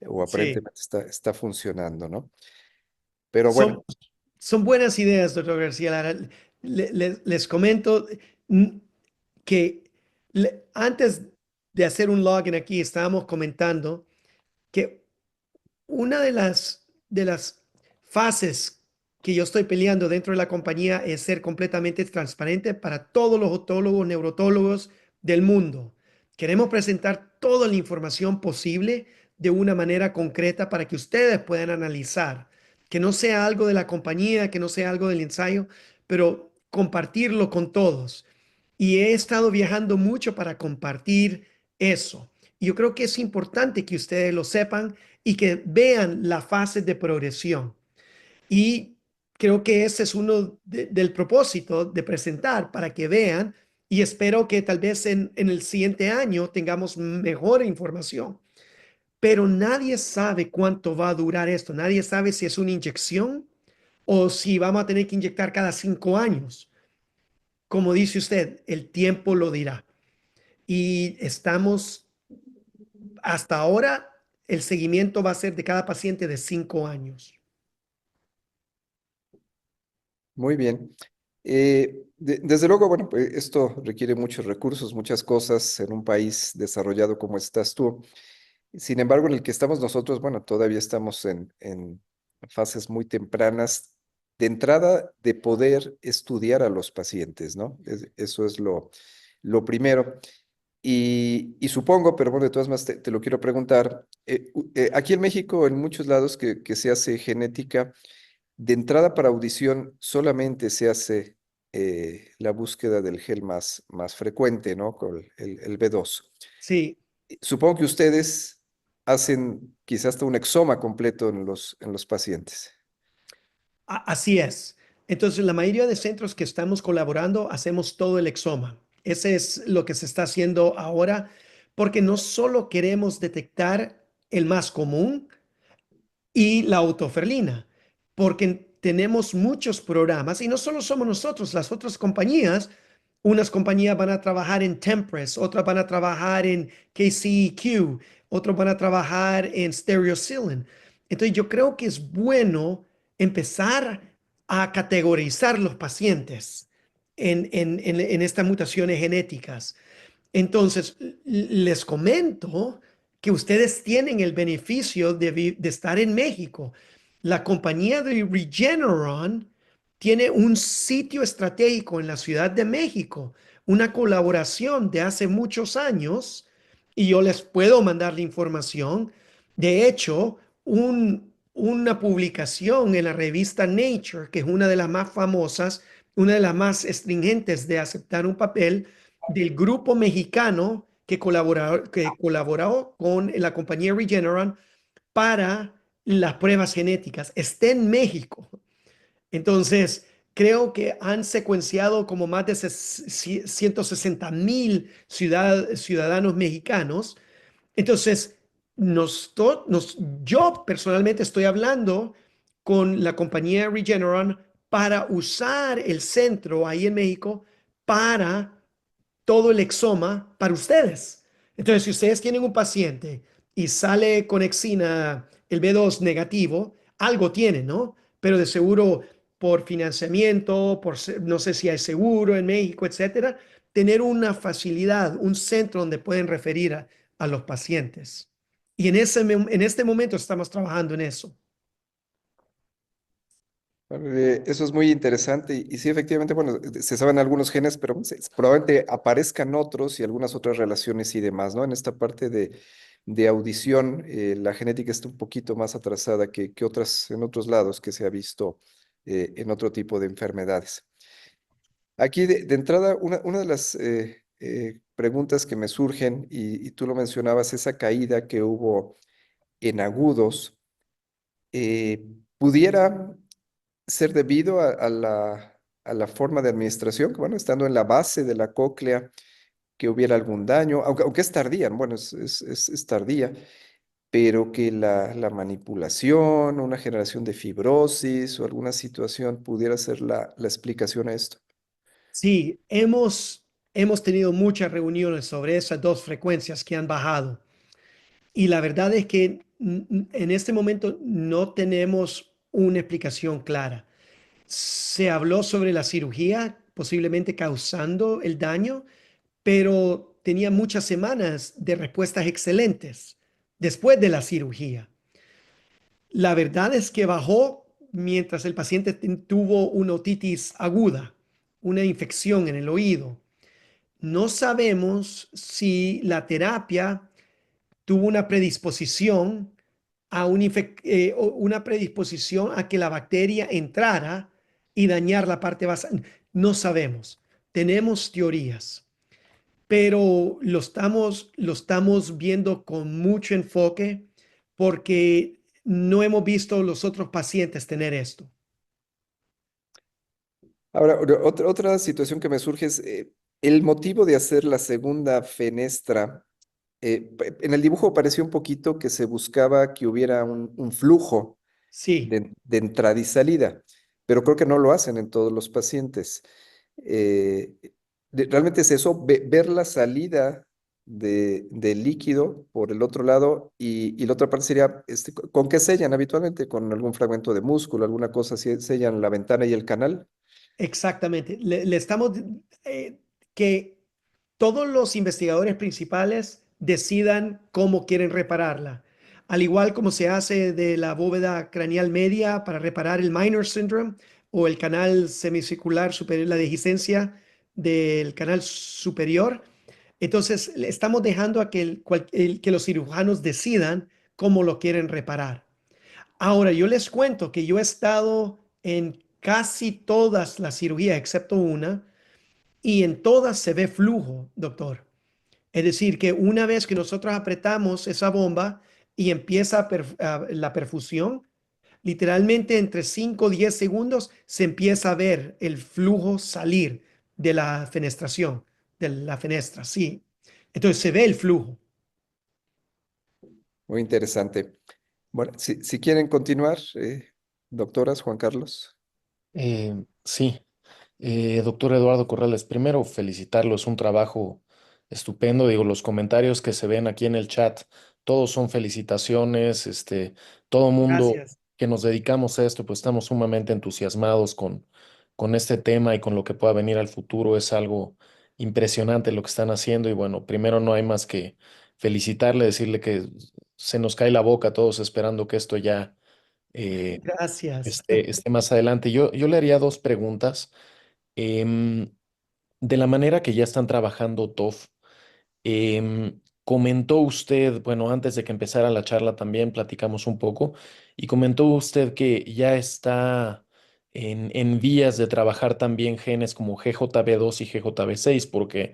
o sí. aparentemente está funcionando, ¿no? Pero bueno, Son, son buenas ideas, doctor García Lara. Les comento mm, que antes de hacer un login aquí, estábamos comentando que una de las fases que yo estoy peleando dentro de la compañía es ser completamente transparente para todos los otólogos, neurotólogos del mundo. Queremos presentar toda la información posible de una manera concreta para que ustedes puedan analizar, que no sea algo de la compañía, que no sea algo del ensayo, pero compartirlo con todos. Y he estado viajando mucho para compartir eso. Y yo creo que es importante que ustedes lo sepan y que vean la fase de progresión. Y creo que ese es uno del propósito de presentar para que vean y espero que tal vez en el siguiente año tengamos mejor información. Pero nadie sabe cuánto va a durar esto. Nadie sabe si es una inyección o si vamos a tener que inyectar cada 5 años. Como dice usted, el tiempo lo dirá. Y estamos, hasta ahora, el seguimiento va a ser de cada paciente de 5 años. muy bien. Desde luego, bueno, pues esto requiere muchos recursos, muchas cosas en un país desarrollado como estás tú. Sin embargo, en el que estamos nosotros, bueno, todavía estamos en fases muy tempranas de entrada de poder estudiar a los pacientes, ¿no? Eso es lo primero. Y supongo, pero bueno, de todas maneras te lo quiero preguntar, aquí en México, en muchos lados que se hace genética, de entrada para audición solamente se hace la búsqueda del gel más frecuente, ¿no? Con el B2. Sí, Supongo que ustedes hacen quizás hasta un exoma completo en los pacientes. así es. Entonces, la mayoría de centros que estamos colaborando hacemos todo el exoma. Ese es lo que se está haciendo ahora, porque no solo queremos detectar el más común y la autoferlina, porque tenemos muchos programas y no solo somos nosotros, las otras compañías, unas compañías van a trabajar en Tempress, otras van a trabajar en KCEQ, otras van a trabajar en Stereocylin. Entonces, yo creo que es bueno empezar a categorizar los pacientes en estas mutaciones genéticas. Entonces, les comento que ustedes tienen el beneficio de estar en México. La compañía de Regeneron tiene un sitio estratégico en la Ciudad de México, una colaboración de hace muchos años, y yo les puedo mandar la información. De hecho, una publicación en la revista Nature, que es una de las más famosas, una de las más estringentes de aceptar un papel, del grupo mexicano que colaboró con la compañía Regeneron para las pruebas genéticas. Está en México. Entonces, creo que han secuenciado como más de 160,000 ciudadanos mexicanos. Entonces, yo personalmente estoy hablando con la compañía Regeneron para usar el centro ahí en México para todo el exoma para ustedes. Entonces, si ustedes tienen un paciente y sale con exina el B2 negativo, algo tiene, ¿no? Pero de seguro por financiamiento, no sé si hay seguro en México, etcétera, tener una facilidad, un centro donde pueden referir a los pacientes. Y en este momento estamos trabajando en eso. Eso es muy interesante y sí, efectivamente, bueno, se saben algunos genes, pero probablemente aparezcan otros y algunas otras relaciones y demás, ¿no? En esta parte de audición, la genética está un poquito más atrasada que otras, en otros lados que se ha visto en otro tipo de enfermedades. Aquí de entrada, una de las preguntas que me surgen, y tú lo mencionabas, esa caída que hubo en agudos, eh, ¿pudiera ser debido a la forma de administración, que bueno, estando en la base de la cóclea, que hubiera algún daño, aunque es tardía, bueno, es tardía, pero que la manipulación, una generación de fibrosis o alguna situación pudiera ser la explicación a esto? Sí, hemos tenido muchas reuniones sobre esas dos frecuencias que han bajado. Y la verdad es que en este momento no tenemos una explicación clara. Se habló sobre la cirugía posiblemente causando el daño, pero tenía muchas semanas de respuestas excelentes después de la cirugía. La verdad es que bajó mientras el paciente tuvo una otitis aguda, una infección en el oído. No sabemos si la terapia tuvo una predisposición una predisposición a que la bacteria entrara y dañar la parte basal. No sabemos. Tenemos teorías, pero lo estamos viendo con mucho enfoque porque no hemos visto los otros pacientes tener esto. Ahora, otra situación que me surge es el motivo de hacer la segunda fenestra. En el dibujo pareció un poquito que se buscaba que hubiera un flujo Sí, de entrada y salida, pero creo que no lo hacen en todos los pacientes. Eh, Realmente es eso, ver la salida del líquido por el otro lado y la otra parte sería, ¿con qué sellan habitualmente? ¿Con algún fragmento de músculo, alguna cosa así, sellan la ventana y el canal? exactamente. Le estamos que todos los investigadores principales decidan cómo quieren repararla. Al igual como se hace de la bóveda craneal media para reparar el minor syndrome o el canal semicircular superior, la dehiscencia del canal superior. Entonces, le estamos dejando a que, que los cirujanos decidan cómo lo quieren reparar. Ahora, yo les cuento que yo he estado en casi todas las cirugías, excepto una, y en todas se ve flujo, doctor. Es decir, que una vez que nosotros apretamos esa bomba y empieza la perfusión, literalmente entre 5 o 10 segundos se empieza a ver el flujo salir de la fenestración, de la fenestra, sí. Entonces se ve el flujo. Muy interesante. Bueno, si quieren continuar, doctoras, Juan Carlos. Sí, doctor Eduardo Corrales, primero felicitarlo, es un trabajo estupendo. Digo, los comentarios que se ven aquí en el chat, todos son felicitaciones, todo mundo Gracias. que nos dedicamos a esto, pues estamos sumamente entusiasmados con este tema y con lo que pueda venir al futuro. Es algo impresionante lo que están haciendo y bueno, primero no hay más que felicitarle, decirle que se nos cae la boca a todos esperando que esto ya Gracias. esté más adelante. Yo le haría dos preguntas. Em, de la manera que ya están trabajando TOF, comentó usted, bueno, antes de que empezara la charla también platicamos un poco y comentó usted que ya está en vías de trabajar también genes como GJB2 y GJB6, porque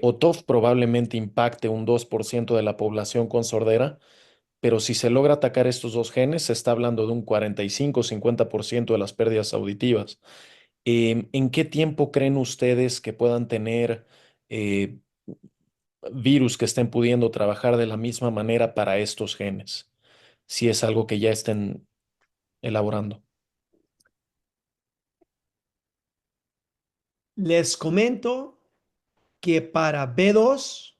OTOF probablemente impacte un 2% de la población con sordera, pero si se logra atacar estos dos genes, se está hablando de un 45-50% de las pérdidas auditivas. ¿En qué tiempo creen ustedes que puedan tener eh, virus que estén pudiendo trabajar de la misma manera para estos genes? Si es algo que ya estén elaborando. Les comento que para B2,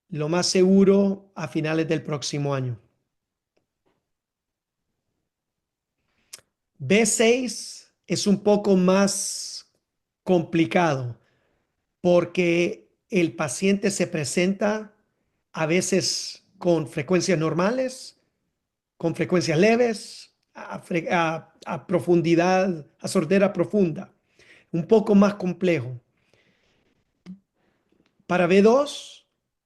lo más seguro a finales del próximo año. B6 es un poco más complicado porque el paciente se presenta a veces con frecuencias normales, con frecuencias leves, a profundidad, a sordera profunda, un poco más complejo. Para B2,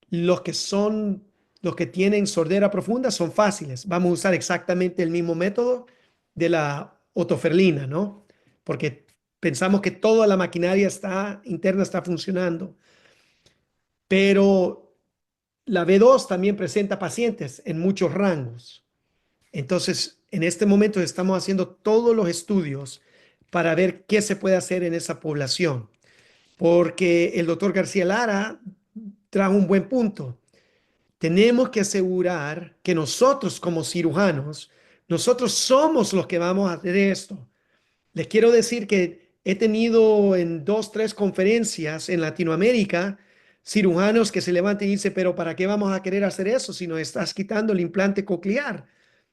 los que tienen sordera profunda son fáciles. Vamos a usar exactamente el mismo método de la otoferlina, ¿no? Porque pensamos que toda la maquinaria interna está funcionando. Pero la B2 también presenta pacientes en muchos rangos. Entonces, en este momento estamos haciendo todos los estudios para ver qué se puede hacer en esa población. Porque el doctor García Lara trajo un buen punto. Tenemos que asegurar que nosotros como cirujanos, nosotros somos los que vamos a hacer esto. Les quiero decir que he tenido en 2, 3 conferencias en Latinoamérica cirujanos que se levantan y dicen, pero ¿para qué vamos a querer hacer eso si nos estás quitando el implante coclear?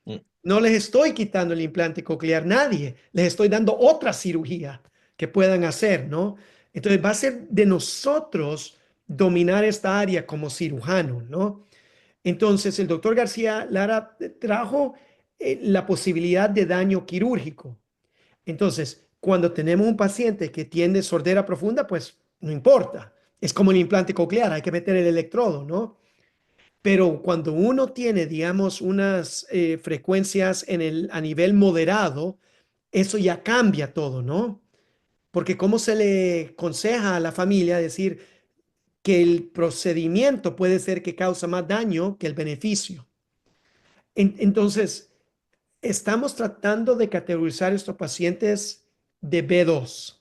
Mm. No les estoy quitando el implante coclear, nadie. Les estoy dando otra cirugía que puedan hacer, ¿no? Entonces va a ser de nosotros dominar esta área como cirujanos, ¿no? Entonces el doctor García Lara trajo la posibilidad de daño quirúrgico. Entonces, cuando tenemos un paciente que tiene sordera profunda, pues no importa. Es como el implante coclear, hay que meter el electrodo, ¿no? Pero cuando uno tiene, digamos, unas frecuencias a nivel moderado, eso ya cambia todo, ¿no? Porque cómo se le aconseja a la familia decir que el procedimiento puede ser que causa más daño que el beneficio. Entonces, estamos tratando de categorizar estos pacientes de B2,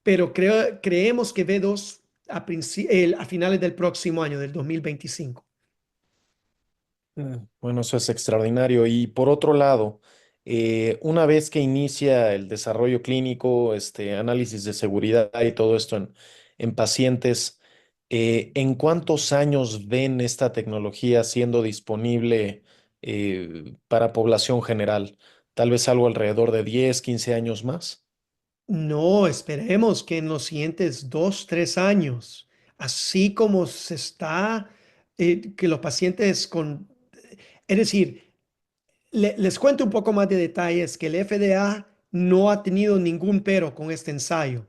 pero creemos que B2 a finales del próximo año, del 2025. Bueno, eso es extraordinario. Y por otro lado, una vez que inicia el desarrollo clínico, este análisis de seguridad y todo esto en pacientes, ¿en cuántos años ven esta tecnología siendo disponible para población general? Tal vez algo alrededor de 10, 15 años más. No, esperemos que en los siguientes 2, 3 años, así como se está, que los pacientes es decir, les cuento un poco más de detalles, que el FDA no ha tenido ningún pero con este ensayo.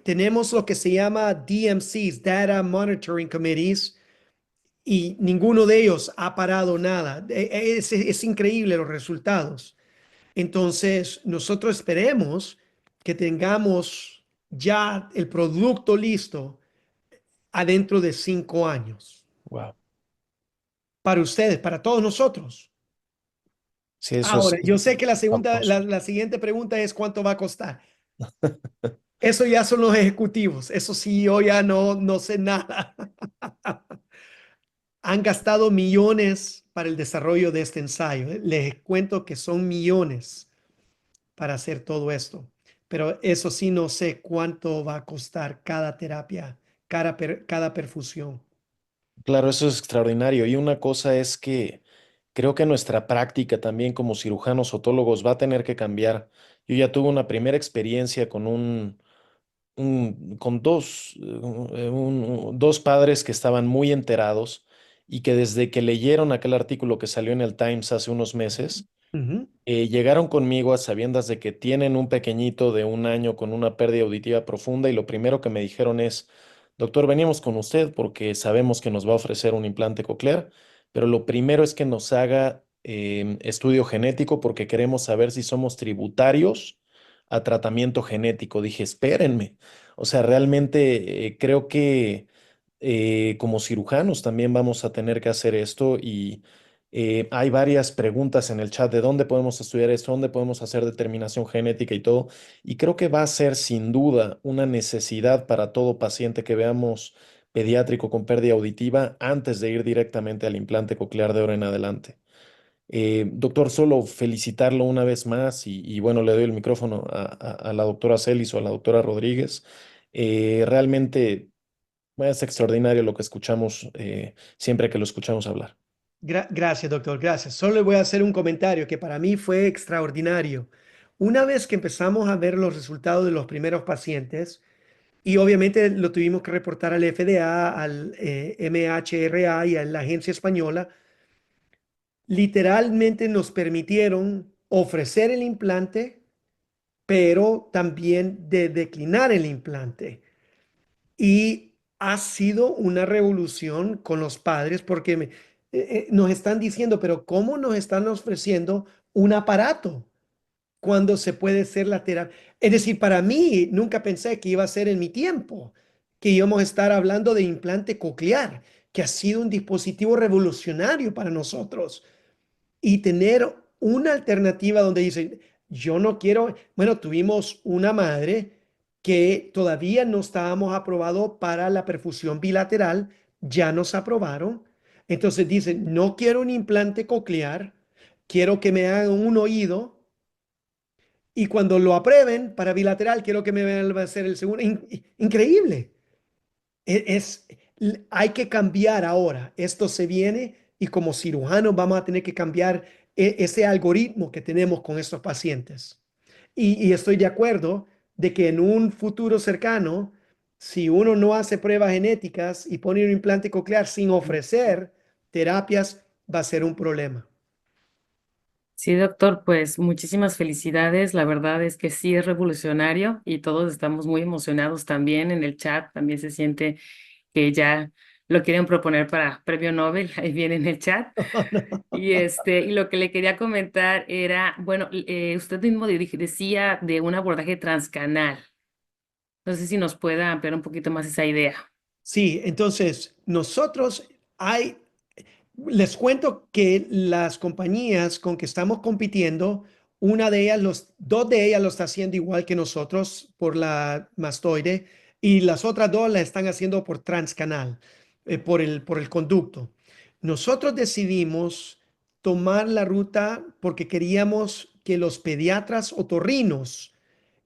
Tenemos lo que se llama DMCs, Data Monitoring Committees, y ninguno de ellos ha parado nada. Es increíble los resultados. Entonces, nosotros esperemos que tengamos ya el producto listo adentro de 5 años. Wow. Para ustedes, para todos nosotros. Sí, eso es Ahora, yo sé que fabuloso. la siguiente pregunta es cuánto va a costar. Eso ya son los ejecutivos. Eso sí, yo ya no sé nada. Han gastado millones para el desarrollo de este ensayo. Les cuento que son millones para hacer todo esto. Pero eso sí, no sé cuánto va a costar cada terapia, cada perfusión. Claro, eso es extraordinario. Y una cosa es que creo que nuestra práctica también como cirujanos otólogos va a tener que cambiar. Yo ya tuve una primera experiencia con con dos padres que estaban muy enterados y que desde que leyeron aquel artículo que salió en el Times hace unos meses, Ujú. llegaron conmigo a sabiendas de que tienen un pequeñito de 1 año con una pérdida auditiva profunda y lo primero que me dijeron es, doctor, venimos con usted porque sabemos que nos va a ofrecer un implante coclear, pero lo primero es que nos haga estudio genético porque queremos saber si somos tributarios a tratamiento genético. Dije, espérenme. O sea, realmente creo que como cirujanos también vamos a tener que hacer esto y hay varias preguntas en el chat de dónde podemos estudiar esto, dónde podemos hacer determinación genética y todo. Y creo que va a ser sin duda una necesidad para todo paciente que veamos pediátrico con pérdida auditiva antes de ir directamente al implante coclear de ahora en adelante. Doctor, solo felicitarlo una vez más y bueno, le doy el micrófono a la doctora Celis o a la doctora Rodríguez. Realmente es extraordinario lo que escuchamos siempre que lo escuchamos hablar. Gracias, doctor, gracias. Solo le voy a hacer un comentario que para mí fue extraordinario. Una vez que empezamos a ver los resultados de los primeros pacientes, y obviamente lo tuvimos que reportar al FDA, al MHRA y a la agencia española, literalmente nos permitieron ofrecer el implante, pero también de declinar el implante. Y ha sido una revolución con los padres porque nos están diciendo, pero ¿cómo nos están ofreciendo un aparato cuando se puede hacer la terapia? Es decir, para mí nunca pensé que iba a ser en mi tiempo, que íbamos a estar hablando de implante coclear, que ha sido un dispositivo revolucionario para nosotros y tener una alternativa donde dicen, yo no quiero, bueno, tuvimos una madre que todavía no estábamos aprobados para la perfusión bilateral, ya nos aprobaron. Entonces dicen, no quiero un implante coclear, quiero que me hagan un oído y cuando lo aprueben para bilateral, quiero que me vuelva a hacer el segundo. Increíble. Es, hay que cambiar ahora. Esto se viene y como cirujanos vamos a tener que cambiar ese algoritmo que tenemos con estos pacientes. Y estoy de acuerdo de que en un futuro cercano, si uno no hace pruebas genéticas y pone un implante coclear sin ofrecer terapias, va a ser un problema. Sí, doctor, pues muchísimas felicidades. La verdad es que sí es revolucionario y todos estamos muy emocionados también en el chat. También se siente que ya lo quieren proponer para premio Nobel. Ahí viene en el chat. Y lo que le quería comentar era, bueno, usted mismo decía de un abordaje transcanal. No sé si nos pueda ampliar un poquito más esa idea. Sí, entonces nosotros hay, les cuento que las compañías con que estamos compitiendo, una de ellas, dos de ellas lo está haciendo igual que nosotros por la mastoide y las otras dos la están haciendo por transcanal, por el conducto. Nosotros decidimos tomar la ruta porque queríamos que los pediatras otorrinos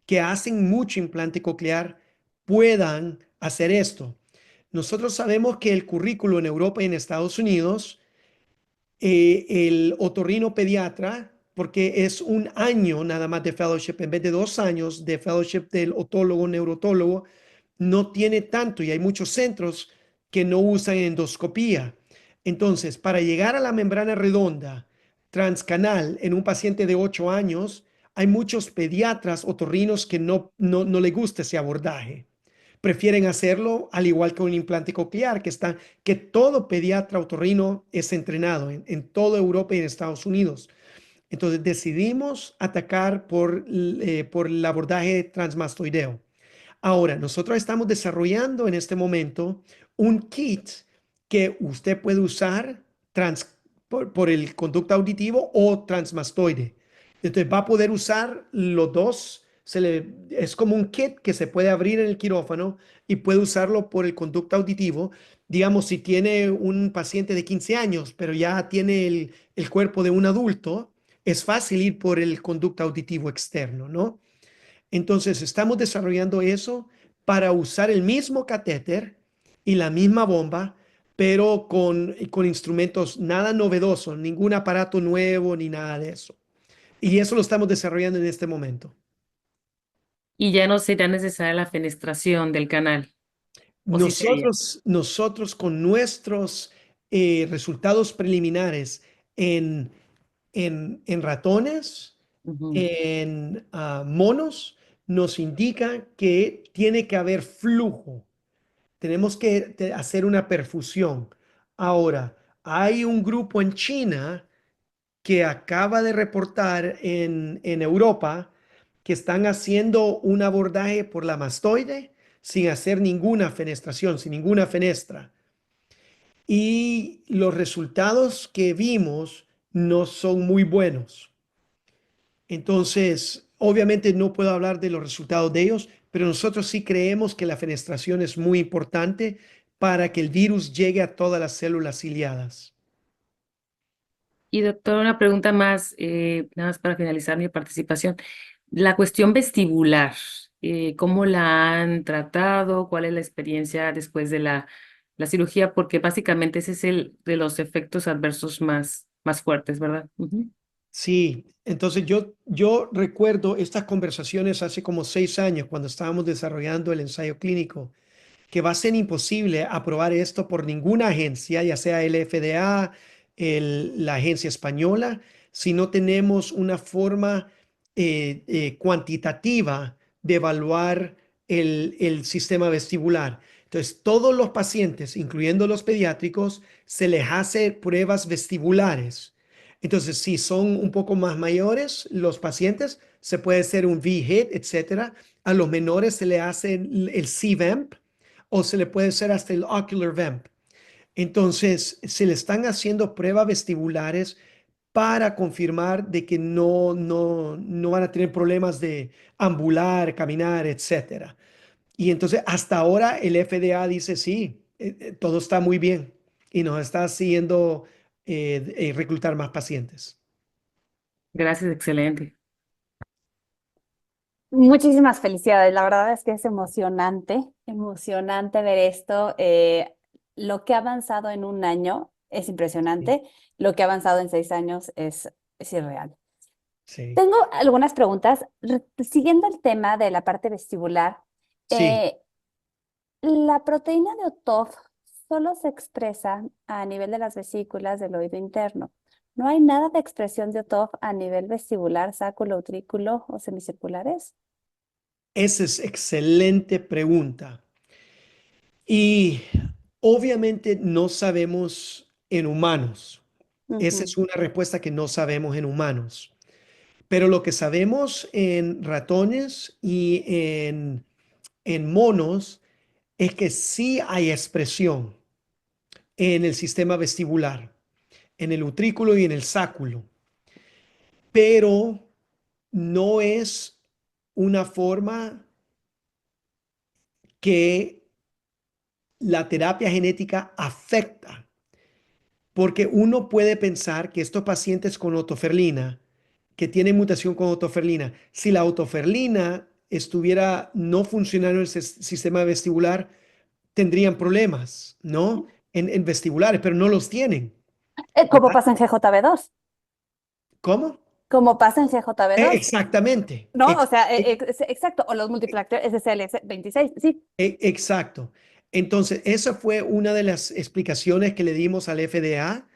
que hacen mucho implante coclear puedan hacer esto. Nosotros sabemos que el currículo en Europa y en Estados Unidos, el otorrino pediatra, porque es 1 año nada más de fellowship en vez de 2 años de fellowship del otólogo, neurotólogo, no tiene tanto y hay muchos centros que no usan endoscopía. Entonces, para llegar a la membrana redonda transcanal en un paciente de 8 años, hay muchos pediatras otorrinos que no le gusta ese abordaje. Prefieren hacerlo al igual que un implante coclear, que todo pediatra otorrino es entrenado en toda Europa y en Estados Unidos. Entonces decidimos atacar por el abordaje transmastoideo. Ahora, nosotros estamos desarrollando en este momento un kit que usted puede usar por el conducto auditivo o transmastoide. Entonces va a poder usar los dos. Es como un kit que se puede abrir en el quirófano y puede usarlo por el conducto auditivo. Digamos, si tiene un paciente de 15 años, pero ya tiene el cuerpo de un adulto, es fácil ir por el conducto auditivo externo, ¿no? Entonces, estamos desarrollando eso para usar el mismo catéter y la misma bomba pero con instrumentos nada novedoso, ningún aparato nuevo ni nada de eso. Y eso lo estamos desarrollando en este momento. Y ya no sería necesaria la fenestración del canal, ¿o sí sería? Nosotros con nuestros resultados preliminares en, en ratones, Ujú. en monos, nos indica que tiene que haber flujo. Tenemos que hacer una perfusión. Ahora, hay un grupo en China que acaba de reportar en Europa que están haciendo un abordaje por la mastoide sin hacer ninguna fenestración, sin ninguna fenestra. Y los resultados que vimos no son muy buenos. Entonces, obviamente no puedo hablar de los resultados de ellos, pero nosotros sí creemos que la fenestración es muy importante para que el virus llegue a todas las células ciliadas. Y doctor, una pregunta más, nada más para finalizar mi participación. La cuestión vestibular, ¿cómo la han tratado? ¿Cuál es la experiencia después de la cirugía? Porque básicamente ese es el de los efectos adversos más fuertes, ¿verdad? Ujú. Sí, entonces yo recuerdo estas conversaciones hace como 6 años cuando estábamos desarrollando el ensayo clínico, que va a ser imposible aprobar esto por ninguna agencia, ya sea el FDA, la agencia española, si no tenemos una forma cuantitativa de evaluar el sistema vestibular. Entonces, todos los pacientes, incluyendo los pediátricos, se les hace pruebas vestibulares. Entonces, si son un poco más mayores los pacientes, se puede hacer un V-HIT, etcétera. A los menores se le hace el C-VAMP o se le puede hacer hasta el Ocular Vamp. Entonces, se le están haciendo pruebas vestibulares para confirmar de que no van a tener problemas de ambular, caminar, etcétera. Y entonces, hasta ahora el FDA dice sí, todo está muy bien y nos está haciendo reclutar más pacientes. Gracias, excelente. Muchísimas felicidades. La verdad es que es emocionante ver esto. Lo que ha avanzado en un año es impresionante. Lo que ha avanzado en 6 años es irreal. Sí, Tengo algunas preguntas. Siguiendo el tema de la parte vestibular, sí. eh, la proteína de Otov solo se expresa a nivel de las vesículas del oído interno. ¿No hay nada de expresión de Otov a nivel vestibular, sáculo, utrículo o semicirculares? Esa es excelente pregunta. Y obviamente no sabemos en humanos. Esa Ujú. es una respuesta que no sabemos en humanos. Pero lo que sabemos en ratones y en monos es que sí hay expresión en el sistema vestibular, en el utrículo y en el sáculo, pero no es una forma que la terapia genética afecta, porque uno puede pensar que estos pacientes con otoferlina, que tienen mutación con otoferlina, si la otoferlina estuviera no funcionando en el sistema vestibular, tendrían problemas, ¿no? En vestibulares, pero no los tienen, Como ¿verdad? pasa en GJB2, ¿Cómo? como pasa en GJB2, Exactamente, ¿no? O sea, exacto, o los multifactor SCL26, sí. exacto. Entonces, esa fue una de las explicaciones que le dimos al FDA,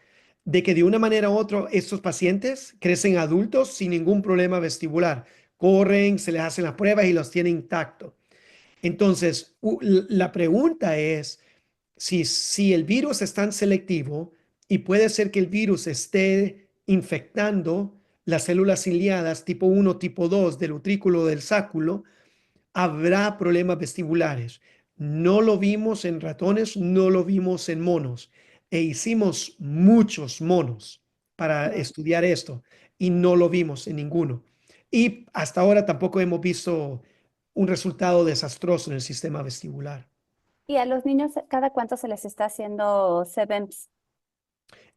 de que de una manera u otra estos pacientes crecen adultos sin ningún problema vestibular. Corren, se les hacen las pruebas y los tienen intactos. Entonces, la pregunta es si el virus es tan selectivo y puede ser que el virus esté infectando las células ciliadas tipo 1, tipo 2 del utrículo del sáculo, habrá problemas vestibulares. No lo vimos en ratones, no lo vimos en monos. E hicimos muchos monos para No. estudiar esto y no lo vimos en ninguno. Y hasta ahora tampoco hemos visto un resultado desastroso en el sistema vestibular. Y a los niños, ¿cada cuánto se les está haciendo CBEMS?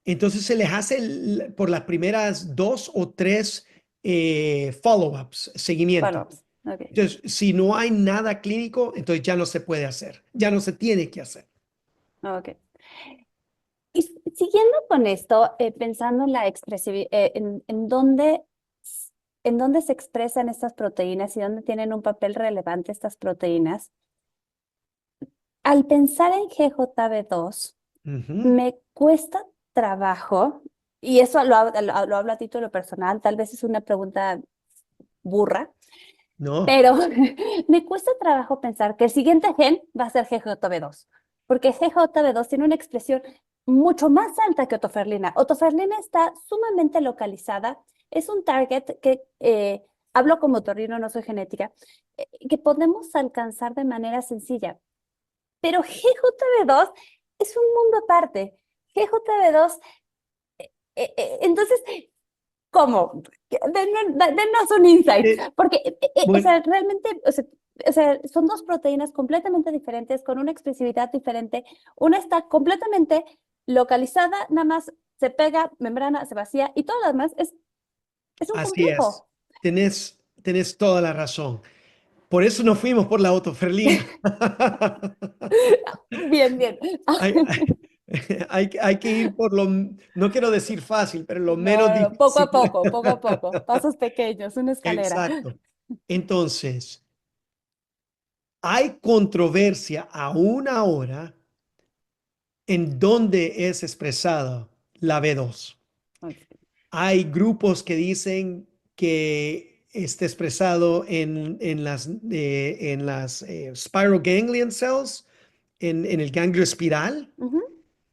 Entonces se les hace por las primeras 2 o 3 follow-ups, seguimiento. Follow-ups. Ok, Entonces, si no hay nada clínico, entonces ya no se puede hacer, ya no se tiene que hacer. ok. Y siguiendo con esto, pensando en la expresividad, en dónde se expresan estas proteínas y dónde tienen un papel relevante estas proteínas, al pensar en GJB2, Ujú. me cuesta trabajo, y eso lo hablo a título personal, tal vez es una pregunta burra, No, pero me cuesta trabajo pensar que el siguiente gen va a ser GJB2, porque GJB2 tiene una expresión mucho más alta que otoferlina. Otoferlina está sumamente localizada, es un target que, hablo como otorrino, no soy genética, que podemos alcanzar de manera sencilla, pero GJB2 es un mundo aparte. GJB2, entonces, ¿cómo? Denos un insight, eh, porque, o bueno, sea, realmente, o sea, son dos proteínas completamente diferentes, con una expresividad diferente. Una está completamente localizada, nada más se pega, membrana, se vacía, y todo lo demás es un así es. complejo. Tenés toda la razón. Por eso nos fuimos por la otoferlina. Bien, bien. Hay, hay que ir por lo, no quiero decir fácil, pero lo menos No, no, difícil. poco a poco, pasos pequeños, una escalera. Exacto. Entonces, hay controversia aún ahora en dónde es expresada la B2. Ok. Hay grupos que dicen que está expresado en las spiral ganglion cells, en el ganglio espiral. Ujú,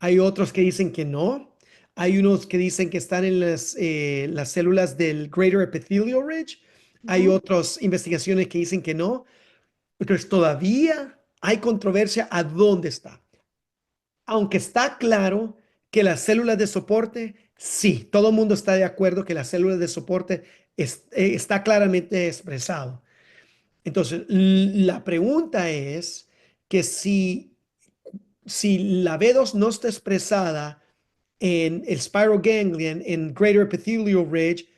Hay otros que dicen que no. Hay unos que dicen que están en las células del Greater Epithelial Ridge. Hay ujú. otras investigaciones que dicen que no. Entonces todavía hay controversia a dónde está. Aunque está claro que las células de soporte, sí, todo el mundo está de acuerdo que las células de soporte está claramente expresado. Entonces, la pregunta es que si la B2 no está expresada en el spiral ganglion, en Greater Epithelial Ridge,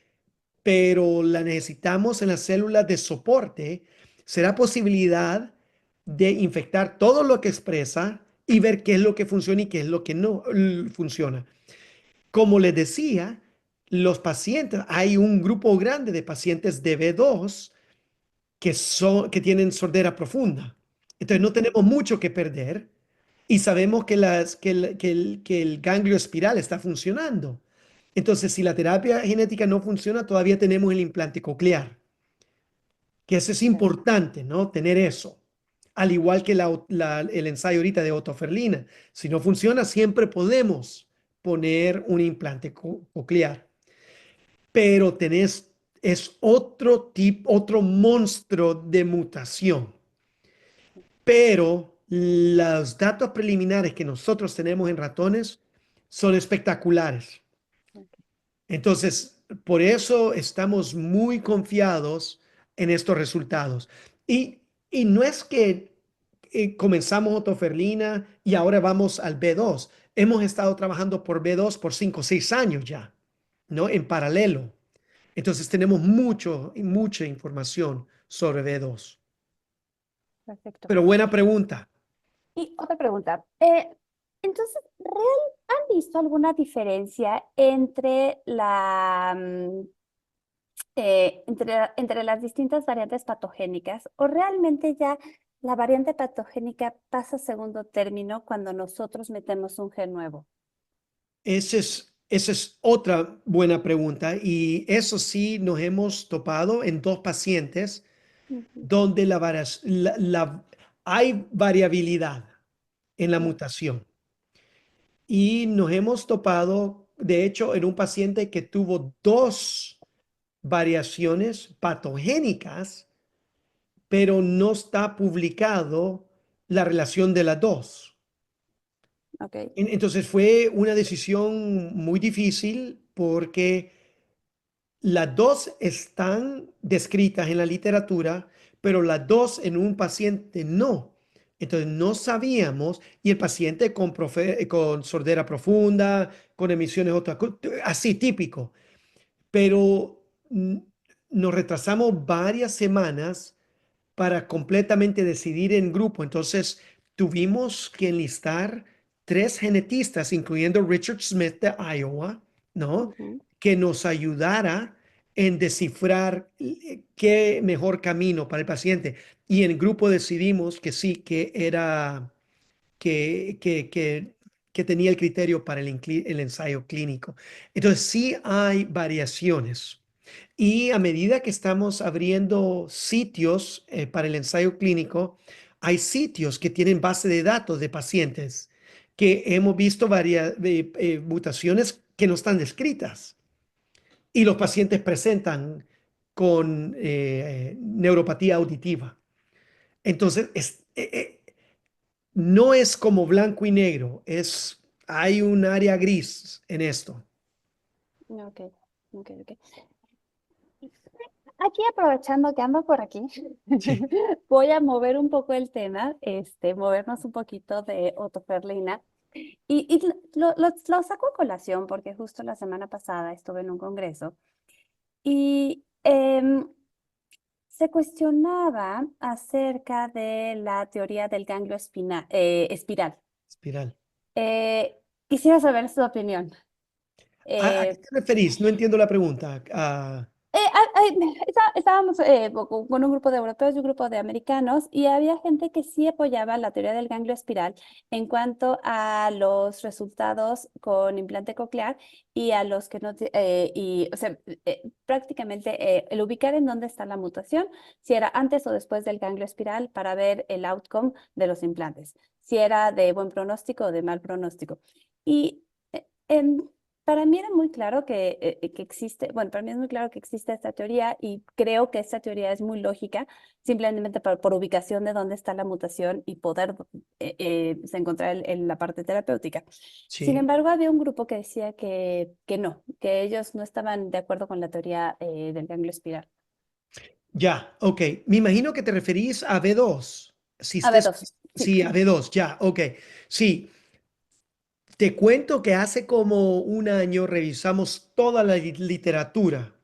pero la necesitamos en las células de soporte, será posibilidad de infectar todo lo que expresa y ver qué es lo que funciona y qué es lo que no funciona. Como les decía, los pacientes, hay un grupo grande de pacientes de B2 que tienen sordera profunda. Entonces no tenemos mucho que perder y sabemos que el ganglio espiral está funcionando. Entonces, si la terapia genética no funciona, todavía tenemos el implante coclear, que eso es Ok. importante, ¿no? Tener eso. Al igual que el ensayo ahorita de otoferlina. Si no funciona, siempre podemos poner un implante coclear. Pero es otro tipo, otro monstruo de mutación. Pero los datos preliminares que nosotros tenemos en ratones son espectaculares. Entonces, por eso estamos muy confiados en estos resultados. Y no es que comenzamos otoferlina y ahora vamos al B2. Hemos estado trabajando por B2 por 5 o 6 años ya, ¿no? En paralelo. Entonces tenemos mucha información sobre B2. Perfecto. Pero buena pregunta. Y otra pregunta. Entonces, ¿han visto alguna diferencia entre entre las distintas variantes patogénicas, o realmente ya la variante patogénica pasa a segundo término cuando nosotros metemos un gen nuevo? Esa es otra buena pregunta y eso sí nos hemos topado en dos pacientes Ujú, donde hay variabilidad en la ujú. mutación y nos hemos topado, de hecho, en un paciente que tuvo dos variaciones patogénicas, pero no está publicado la relación de las dos. Ok, Entonces fue una decisión muy difícil porque las dos están descritas en la literatura, pero las dos en un paciente no. Entonces no sabíamos, y el paciente con sordera profunda, con emisiones así típico, pero nos retrasamos varias semanas para completamente decidir en grupo. Entonces tuvimos que enlistar 3 genetistas, incluyendo Richard Smith de Iowa, ¿no? Ujú. Que nos ayudara en descifrar qué mejor camino para el paciente. Y en el grupo decidimos que sí, que era, que tenía el criterio para el ensayo clínico. Entonces sí hay variaciones. Y a medida que estamos abriendo sitios para el ensayo clínico, hay sitios que tienen base de datos de pacientes que hemos visto varias mutaciones que no están descritas y los pacientes presentan con neuropatía auditiva. Entonces, no es como blanco y negro, hay un área gris en esto. Ok, ok, ok. Aquí aprovechando que ando por aquí, Sí, voy a mover un poco el tema, movernos un poquito de otoferlina. Y lo saco a colación porque justo la semana pasada estuve en un congreso y se cuestionaba acerca de la teoría del ganglio espiral. espiral. Eh, Quisiera saber su opinión. ¿A qué Eh, te referís? No entiendo la pregunta. Estábamos con un grupo de europeos y un grupo de americanos y había gente que sí apoyaba la teoría del ganglio espiral en cuanto a los resultados con implante coclear y a los que no, o sea, prácticamente el ubicar en dónde está la mutación, si era antes o después del ganglio espiral para ver el outcome de los implantes, si era de buen pronóstico o de mal pronóstico. Y em, para mí era muy claro que existe, bueno, para mí es muy claro que existe esta teoría y creo que esta teoría es muy lógica, simplemente por ubicación de dónde está la mutación y poder encontrar en la parte terapéutica. Sin Sí, embargo, había un grupo que decía que no, que ellos no estaban de acuerdo con la teoría del ganglio espiral. ya, ok. Me imagino que te referís a B2. A ver, dos, sí. Sí, a B2, ya, ok. Sí, te cuento que hace como un año revisamos toda la literatura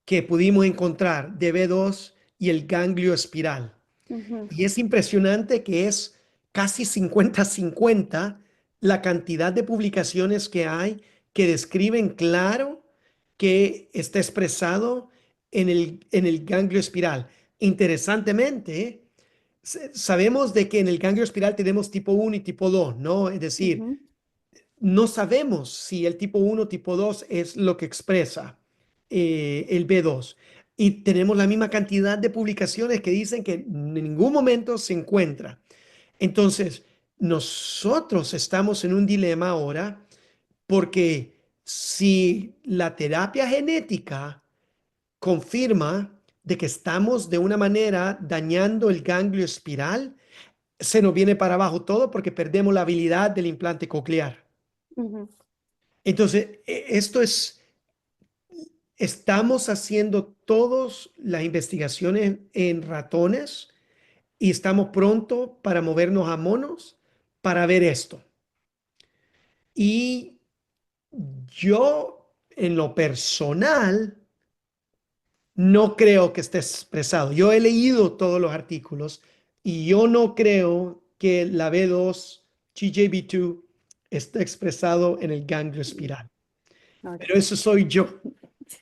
que pudimos encontrar de B2 y el ganglio espiral. Ujú, Y es impresionante que es casi 50-50 la cantidad de publicaciones que hay que describen claro que está expresado en el ganglio espiral. Interesantemente, sabemos de que en el ganglio espiral tenemos tipo 1 y tipo 2, ¿no? Es decir, ujú, no sabemos si el tipo 1 o tipo 2 es lo que expresa el B2. Y tenemos la misma cantidad de publicaciones que dicen que en ningún momento se encuentra. Entonces, nosotros estamos en un dilema ahora porque si la terapia genética confirma de que estamos de una manera dañando el ganglio espiral, se nos viene para abajo todo porque perdemos la habilidad del implante coclear. ujú. Entonces, estamos haciendo todas las investigaciones en ratones y estamos pronto para movernos a monos para ver esto. Y yo, en lo personal, no creo que esté expresado. Yo he leído todos los artículos y yo no creo que la B2, GJB2, esté expresado en el ganglio espiral. Ok. Pero eso soy yo.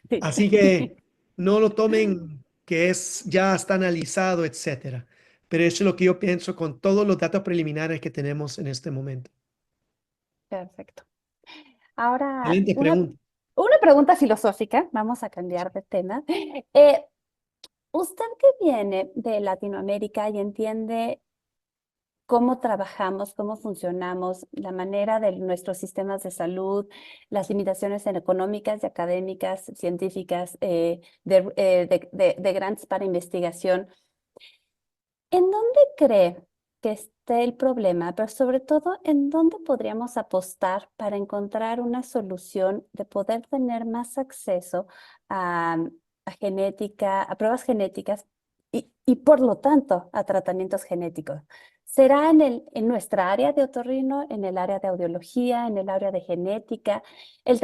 Sí. Así que no lo tomen que ya está analizado, etcétera. Pero eso es lo que yo pienso con todos los datos preliminares que tenemos en este momento. Perfecto. Ahora, Excelente pregunta. una pregunta filosófica, vamos a cambiar de tema. Eh, Usted que viene de Latinoamérica y entiende cómo trabajamos, cómo funcionamos, la manera de nuestros sistemas de salud, las limitaciones económicas y académicas, científicas, de grants para investigación, ¿en dónde cree que esté el problema? Pero sobre todo, ¿en dónde podríamos apostar para encontrar una solución de poder tener más acceso a, a genética, a pruebas genéticas y por lo tanto a tratamientos genéticos? ¿Será en nuestra área de otorrino, en el área de audiología, en el área de genética? El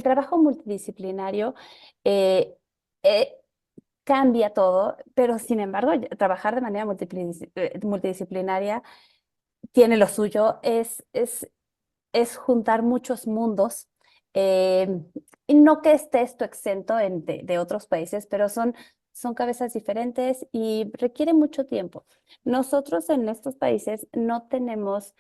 trabajo multidisciplinario eh, eh, cambia todo, pero sin embargo, trabajar de manera multidisciplinaria tiene lo suyo. es juntar muchos mundos. eh, y no que esté esto exento de otros países, pero son cabezas diferentes y requiere mucho tiempo. Nosotros en estos países no tenemos,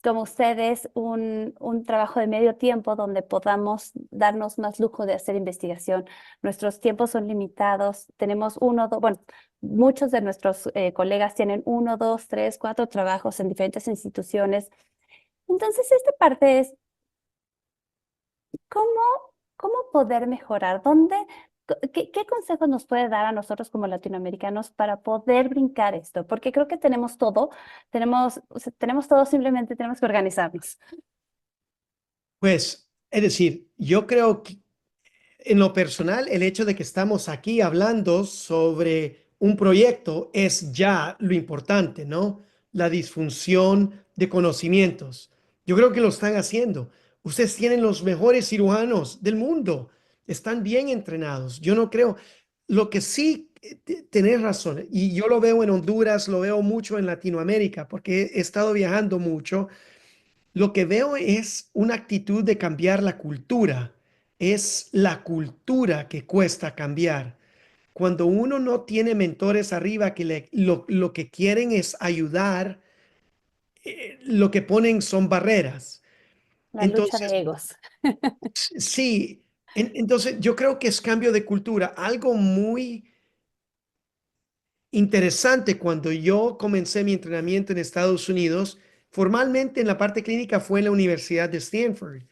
como ustedes, un trabajo de medio tiempo donde podamos darnos más lujo de hacer investigación. Nuestros tiempos son limitados. Tenemos uno, dos, bueno, muchos de nuestros colegas tienen uno, dos, tres, cuatro trabajos en diferentes instituciones. Entonces, esta parte es cómo, cómo poder mejorar, qué consejos nos puede dar a nosotros como latinoamericanos para poder brincar esto, porque creo que tenemos todo, o sea, tenemos todo, simplemente tenemos que organizarnos. Pues, es decir, yo creo que en lo personal, el hecho de que estamos aquí hablando sobre un proyecto es ya lo importante, ¿no? La disfunción de conocimientos. Yo creo que lo están haciendo. Ustedes tienen los mejores cirujanos del mundo. Están bien entrenados. Yo no creo. Lo que sí, tenés razón, y yo lo veo en Honduras, lo veo mucho en Latinoamérica, porque he estado viajando mucho. Lo que veo es una actitud de cambiar la cultura. Es la cultura que cuesta cambiar. Cuando uno no tiene mentores arriba que lo que quieren es ayudar, lo que ponen son barreras. La lucha Entonces, de egos. sí, entonces yo creo que es cambio de cultura. Algo muy interesante cuando yo comencé mi entrenamiento en Estados Unidos, formalmente en la parte clínica fue en la Universidad de Stanford.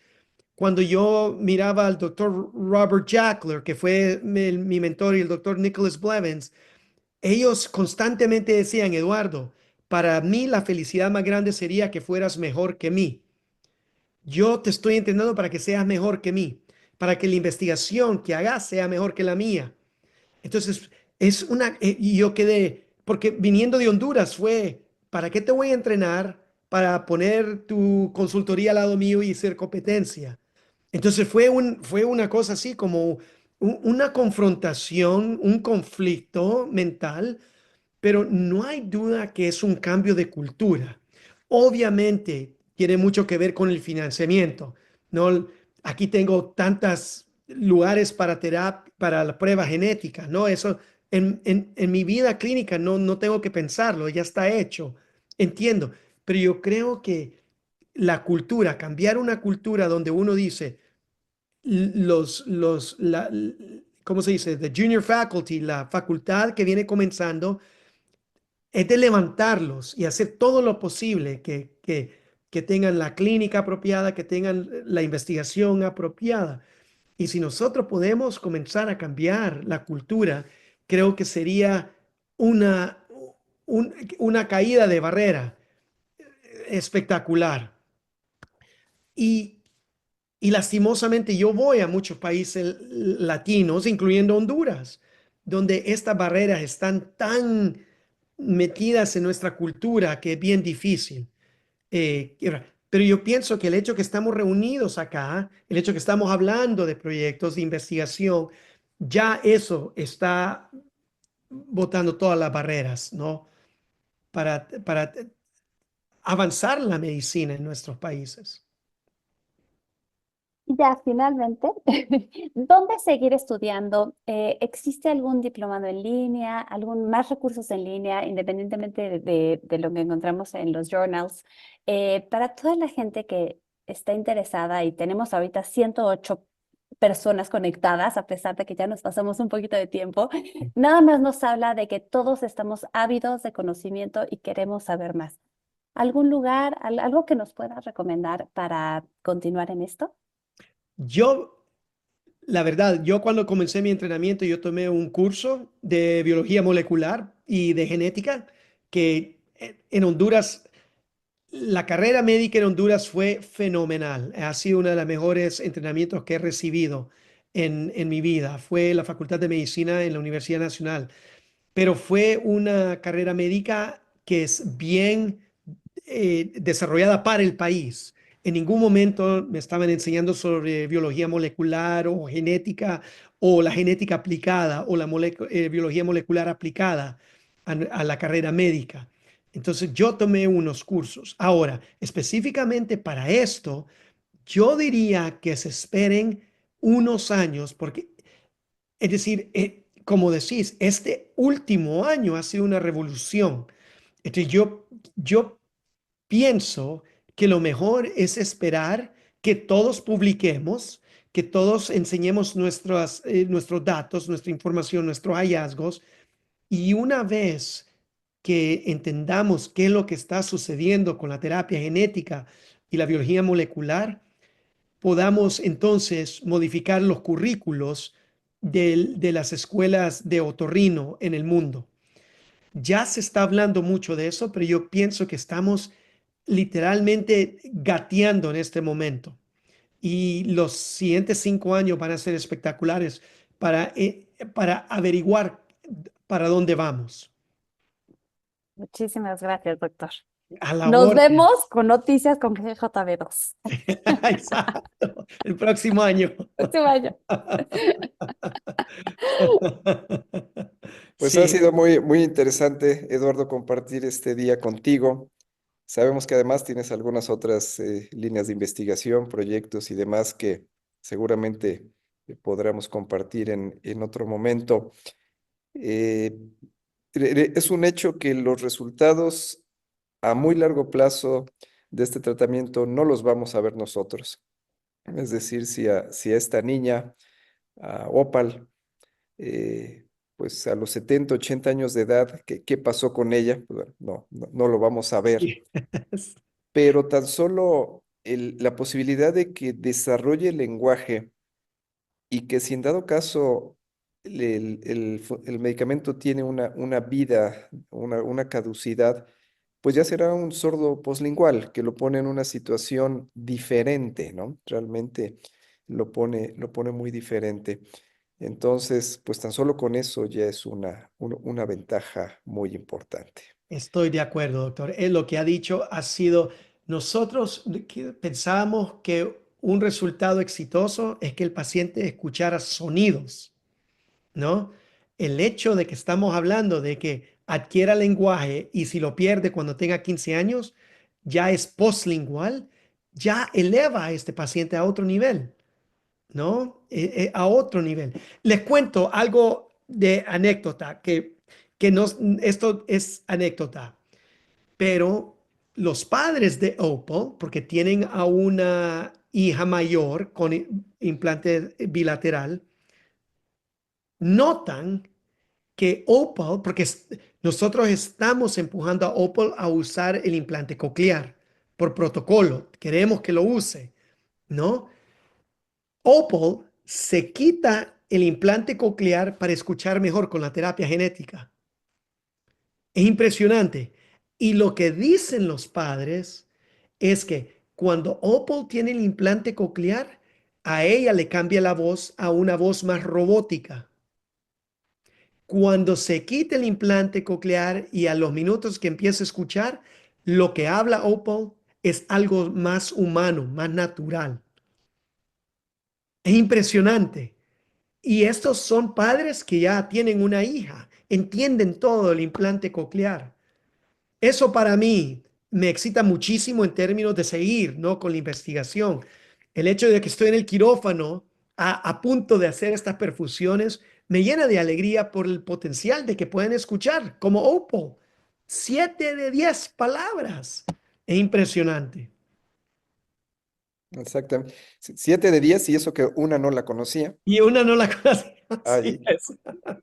Cuando yo miraba al doctor Robert Jackler, que fue mi mentor, y el doctor Nicholas Blevins, ellos constantemente decían, Eduardo, para mí la felicidad más grande sería que fueras mejor que mí. Yo te estoy entrenando para que seas mejor que mí, para que la investigación que hagas sea mejor que la mía. Entonces, y yo quedé, porque viniendo de Honduras fue, ¿para qué te voy a entrenar? Para poner tu consultoría al lado mío y ser competencia. Entonces fue una cosa así como una confrontación, un conflicto mental, pero no hay duda que es un cambio de cultura. Obviamente tiene mucho que ver con el financiamiento, ¿no? Aquí tengo tantos lugares para terapia, para la prueba genética, ¿no? Eso en mi vida clínica no tengo que pensarlo, ya está hecho. Entiendo, pero yo creo que la cultura, cambiar una cultura donde uno dice, ¿cómo se dice? The junior faculty, la facultad que viene comenzando, es de levantarlos y hacer todo lo posible que tengan la clínica apropiada, que tengan la investigación apropiada. Y si nosotros podemos comenzar a cambiar la cultura, creo que sería una, una caída de barrera espectacular. Y Y lastimosamente yo voy a muchos países latinos, incluyendo Honduras, donde estas barreras están tan metidas en nuestra cultura que es bien difícil. Pero yo pienso que el hecho que estamos reunidos acá, el hecho que estamos hablando de proyectos de investigación, ya eso está botando todas las barreras, ¿no? Para avanzar la medicina en nuestros países. Ya, finalmente, ¿dónde seguir estudiando? ¿Existe algún diplomado en línea, algún más recursos en línea, independientemente de lo que encontramos en los journals? Para toda la gente que está interesada, y tenemos ahorita 108 personas conectadas, a pesar de que ya nos pasamos un poquito de tiempo, nada más nos habla de que todos estamos ávidos de conocimiento y queremos saber más. ¿Algún lugar, algo que nos puedas recomendar para continuar en esto? Yo La verdad, yo cuando comencé mi entrenamiento, yo tomé un curso de biología molecular y de genética, que en Honduras, la carrera médica en Honduras fue fenomenal. Ha sido uno de los mejores entrenamientos que he recibido en mi vida. Fue la Facultad de Medicina en la Universidad Nacional, pero fue una carrera médica que es bien desarrollada para el país. En ningún momento me estaban enseñando sobre biología molecular o genética o la genética aplicada o la biología molecular aplicada a la carrera médica. Entonces yo tomé unos cursos. Ahora, específicamente para esto, Yo diría que se esperen unos años, porque, es decir, como decís, este último año ha sido una revolución. Entonces yo pienso que lo mejor es esperar que todos publiquemos, que todos enseñemos nuestros datos, nuestra información, nuestros hallazgos, y una vez que entendamos qué es lo que está sucediendo con la terapia genética y la biología molecular, podamos entonces modificar los currículos de las escuelas de otorrino en el mundo. Ya se está hablando mucho de eso, pero yo pienso que estamos literalmente gateando en este momento. Y los siguientes 5 años van a ser espectaculares para averiguar para dónde vamos. Muchísimas gracias, doctor. A la Nos orden. vemos con noticias con GJB2. Exacto. El próximo año. Se vaya. Pues ha Sí, sido muy, muy interesante, Eduardo, compartir este día contigo. Sabemos que además tienes algunas otras líneas de investigación, proyectos y demás que seguramente podremos compartir en otro momento. Eh, es un hecho que los resultados a muy largo plazo de este tratamiento no los vamos a ver nosotros. Es decir, si a esta niña, a Opal, pues a los 70, 80 años de edad, ¿qué pasó con ella? Pues, bueno, no lo vamos a ver, sí. pero tan solo la posibilidad de que desarrolle el lenguaje y que si en dado caso el medicamento tiene una vida, una caducidad, pues ya será un sordo poslingual que lo pone en una situación diferente, ¿no? Realmente lo pone muy diferente. Entonces, pues tan solo con eso ya es una ventaja muy importante. Estoy de acuerdo, doctor. Lo que ha dicho ha sido, nosotros pensábamos que un resultado exitoso es que el paciente escuchara sonidos, ¿no? El hecho de que estamos hablando de que adquiera lenguaje y si lo pierde cuando tenga 15 años, ya es postlingual, ya eleva a este paciente a otro nivel, ¿no? A otro nivel. Les cuento algo de anécdota, que no, esto es anécdota, pero los padres de Opal, porque tienen a una hija mayor con implante bilateral, notan que Opal, porque nosotros estamos empujando a Opal a usar el implante coclear por protocolo, queremos que lo use, ¿no? Opal se quita el implante coclear para escuchar mejor con la terapia genética. Es impresionante. Y lo que dicen los padres es que cuando Opal tiene el implante coclear, a ella le cambia la voz a una voz más robótica. Cuando se quita el implante coclear y a los minutos que empieza a escuchar, lo que habla Opal es algo más humano, más natural. Es impresionante. Y estos son padres que ya tienen una hija, entienden todo el implante coclear. Eso para mí me excita muchísimo en términos de seguir, ¿no? Con la investigación. El hecho de que estoy en el quirófano a punto de hacer estas perfusiones me llena de alegría por el potencial de que pueden escuchar, como Opal. 7 de 10 palabras. Es impresionante. Exactamente. 7 de 10 y eso que una no la conocía. Y una no la conoce. Así Ay, es.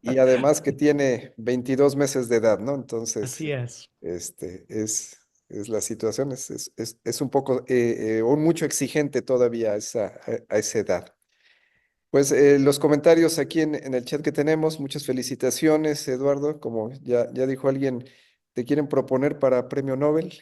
y además que tiene 22 meses de edad, ¿no? Entonces, Así es. es la situación, es un poco, o mucho exigente todavía a esa edad. Pues los comentarios aquí en el chat que tenemos, muchas felicitaciones, Eduardo. Como ya dijo alguien, te quieren proponer para premio Nobel.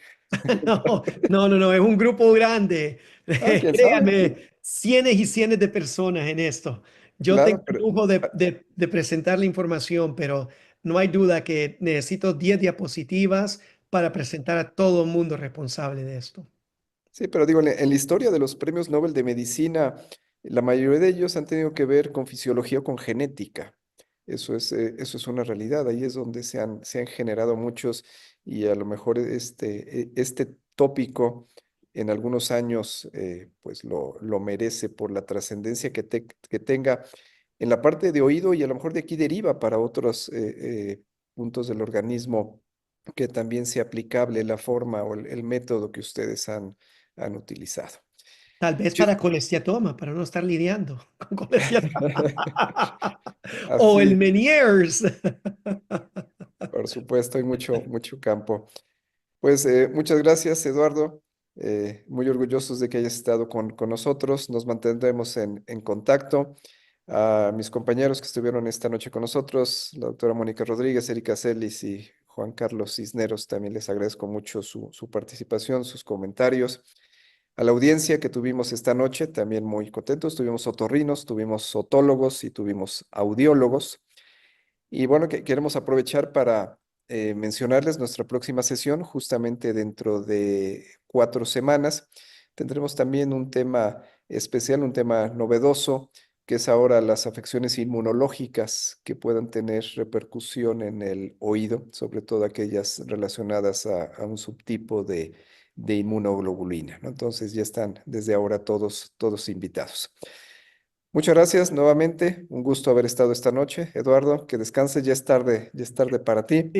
No, es un grupo grande. Ah, quién sabe, Créanme, cientos y cientos de personas en esto. Yo tengo claro, el pero lujo de presentar la información, pero no hay duda que necesito 10 diapositivas para presentar a todo el mundo responsable de esto. sí, pero digo, en la historia de los premios Nobel de Medicina, la mayoría de ellos han tenido que ver con fisiología o con genética. Eso es una realidad. Ahí es donde se han generado muchos y a lo mejor este tópico en algunos años pues lo merece por la trascendencia que tenga en la parte de oído y a lo mejor de aquí deriva para otros puntos del organismo que también sea aplicable la forma o el método que ustedes han utilizado. Tal vez para colesteatoma, para no estar lidiando con colesteatoma. O el Así, Meniere's. por supuesto, hay mucho campo. Pues muchas gracias, Eduardo. Muy orgullosos de que hayas estado con nosotros. Nos mantendremos en contacto. A mis compañeros que estuvieron esta noche con nosotros, la doctora Mónica Rodríguez, Erika Celis y Juan Carlos Cisneros, también les agradezco mucho su participación, sus comentarios. A la audiencia que tuvimos esta noche, también muy contentos. Tuvimos otorrinos, tuvimos otólogos y tuvimos audiólogos. Y bueno, queremos aprovechar para mencionarles nuestra próxima sesión, justamente dentro de 4 semanas. Tendremos también un tema especial, un tema novedoso, que es ahora las afecciones inmunológicas que puedan tener repercusión en el oído, sobre todo aquellas relacionadas a un subtipo de inmunoglobulina, ¿no? Entonces ya están desde ahora todos invitados. Muchas gracias nuevamente. Un gusto haber estado esta noche. Eduardo, que descanses, ya es tarde para ti.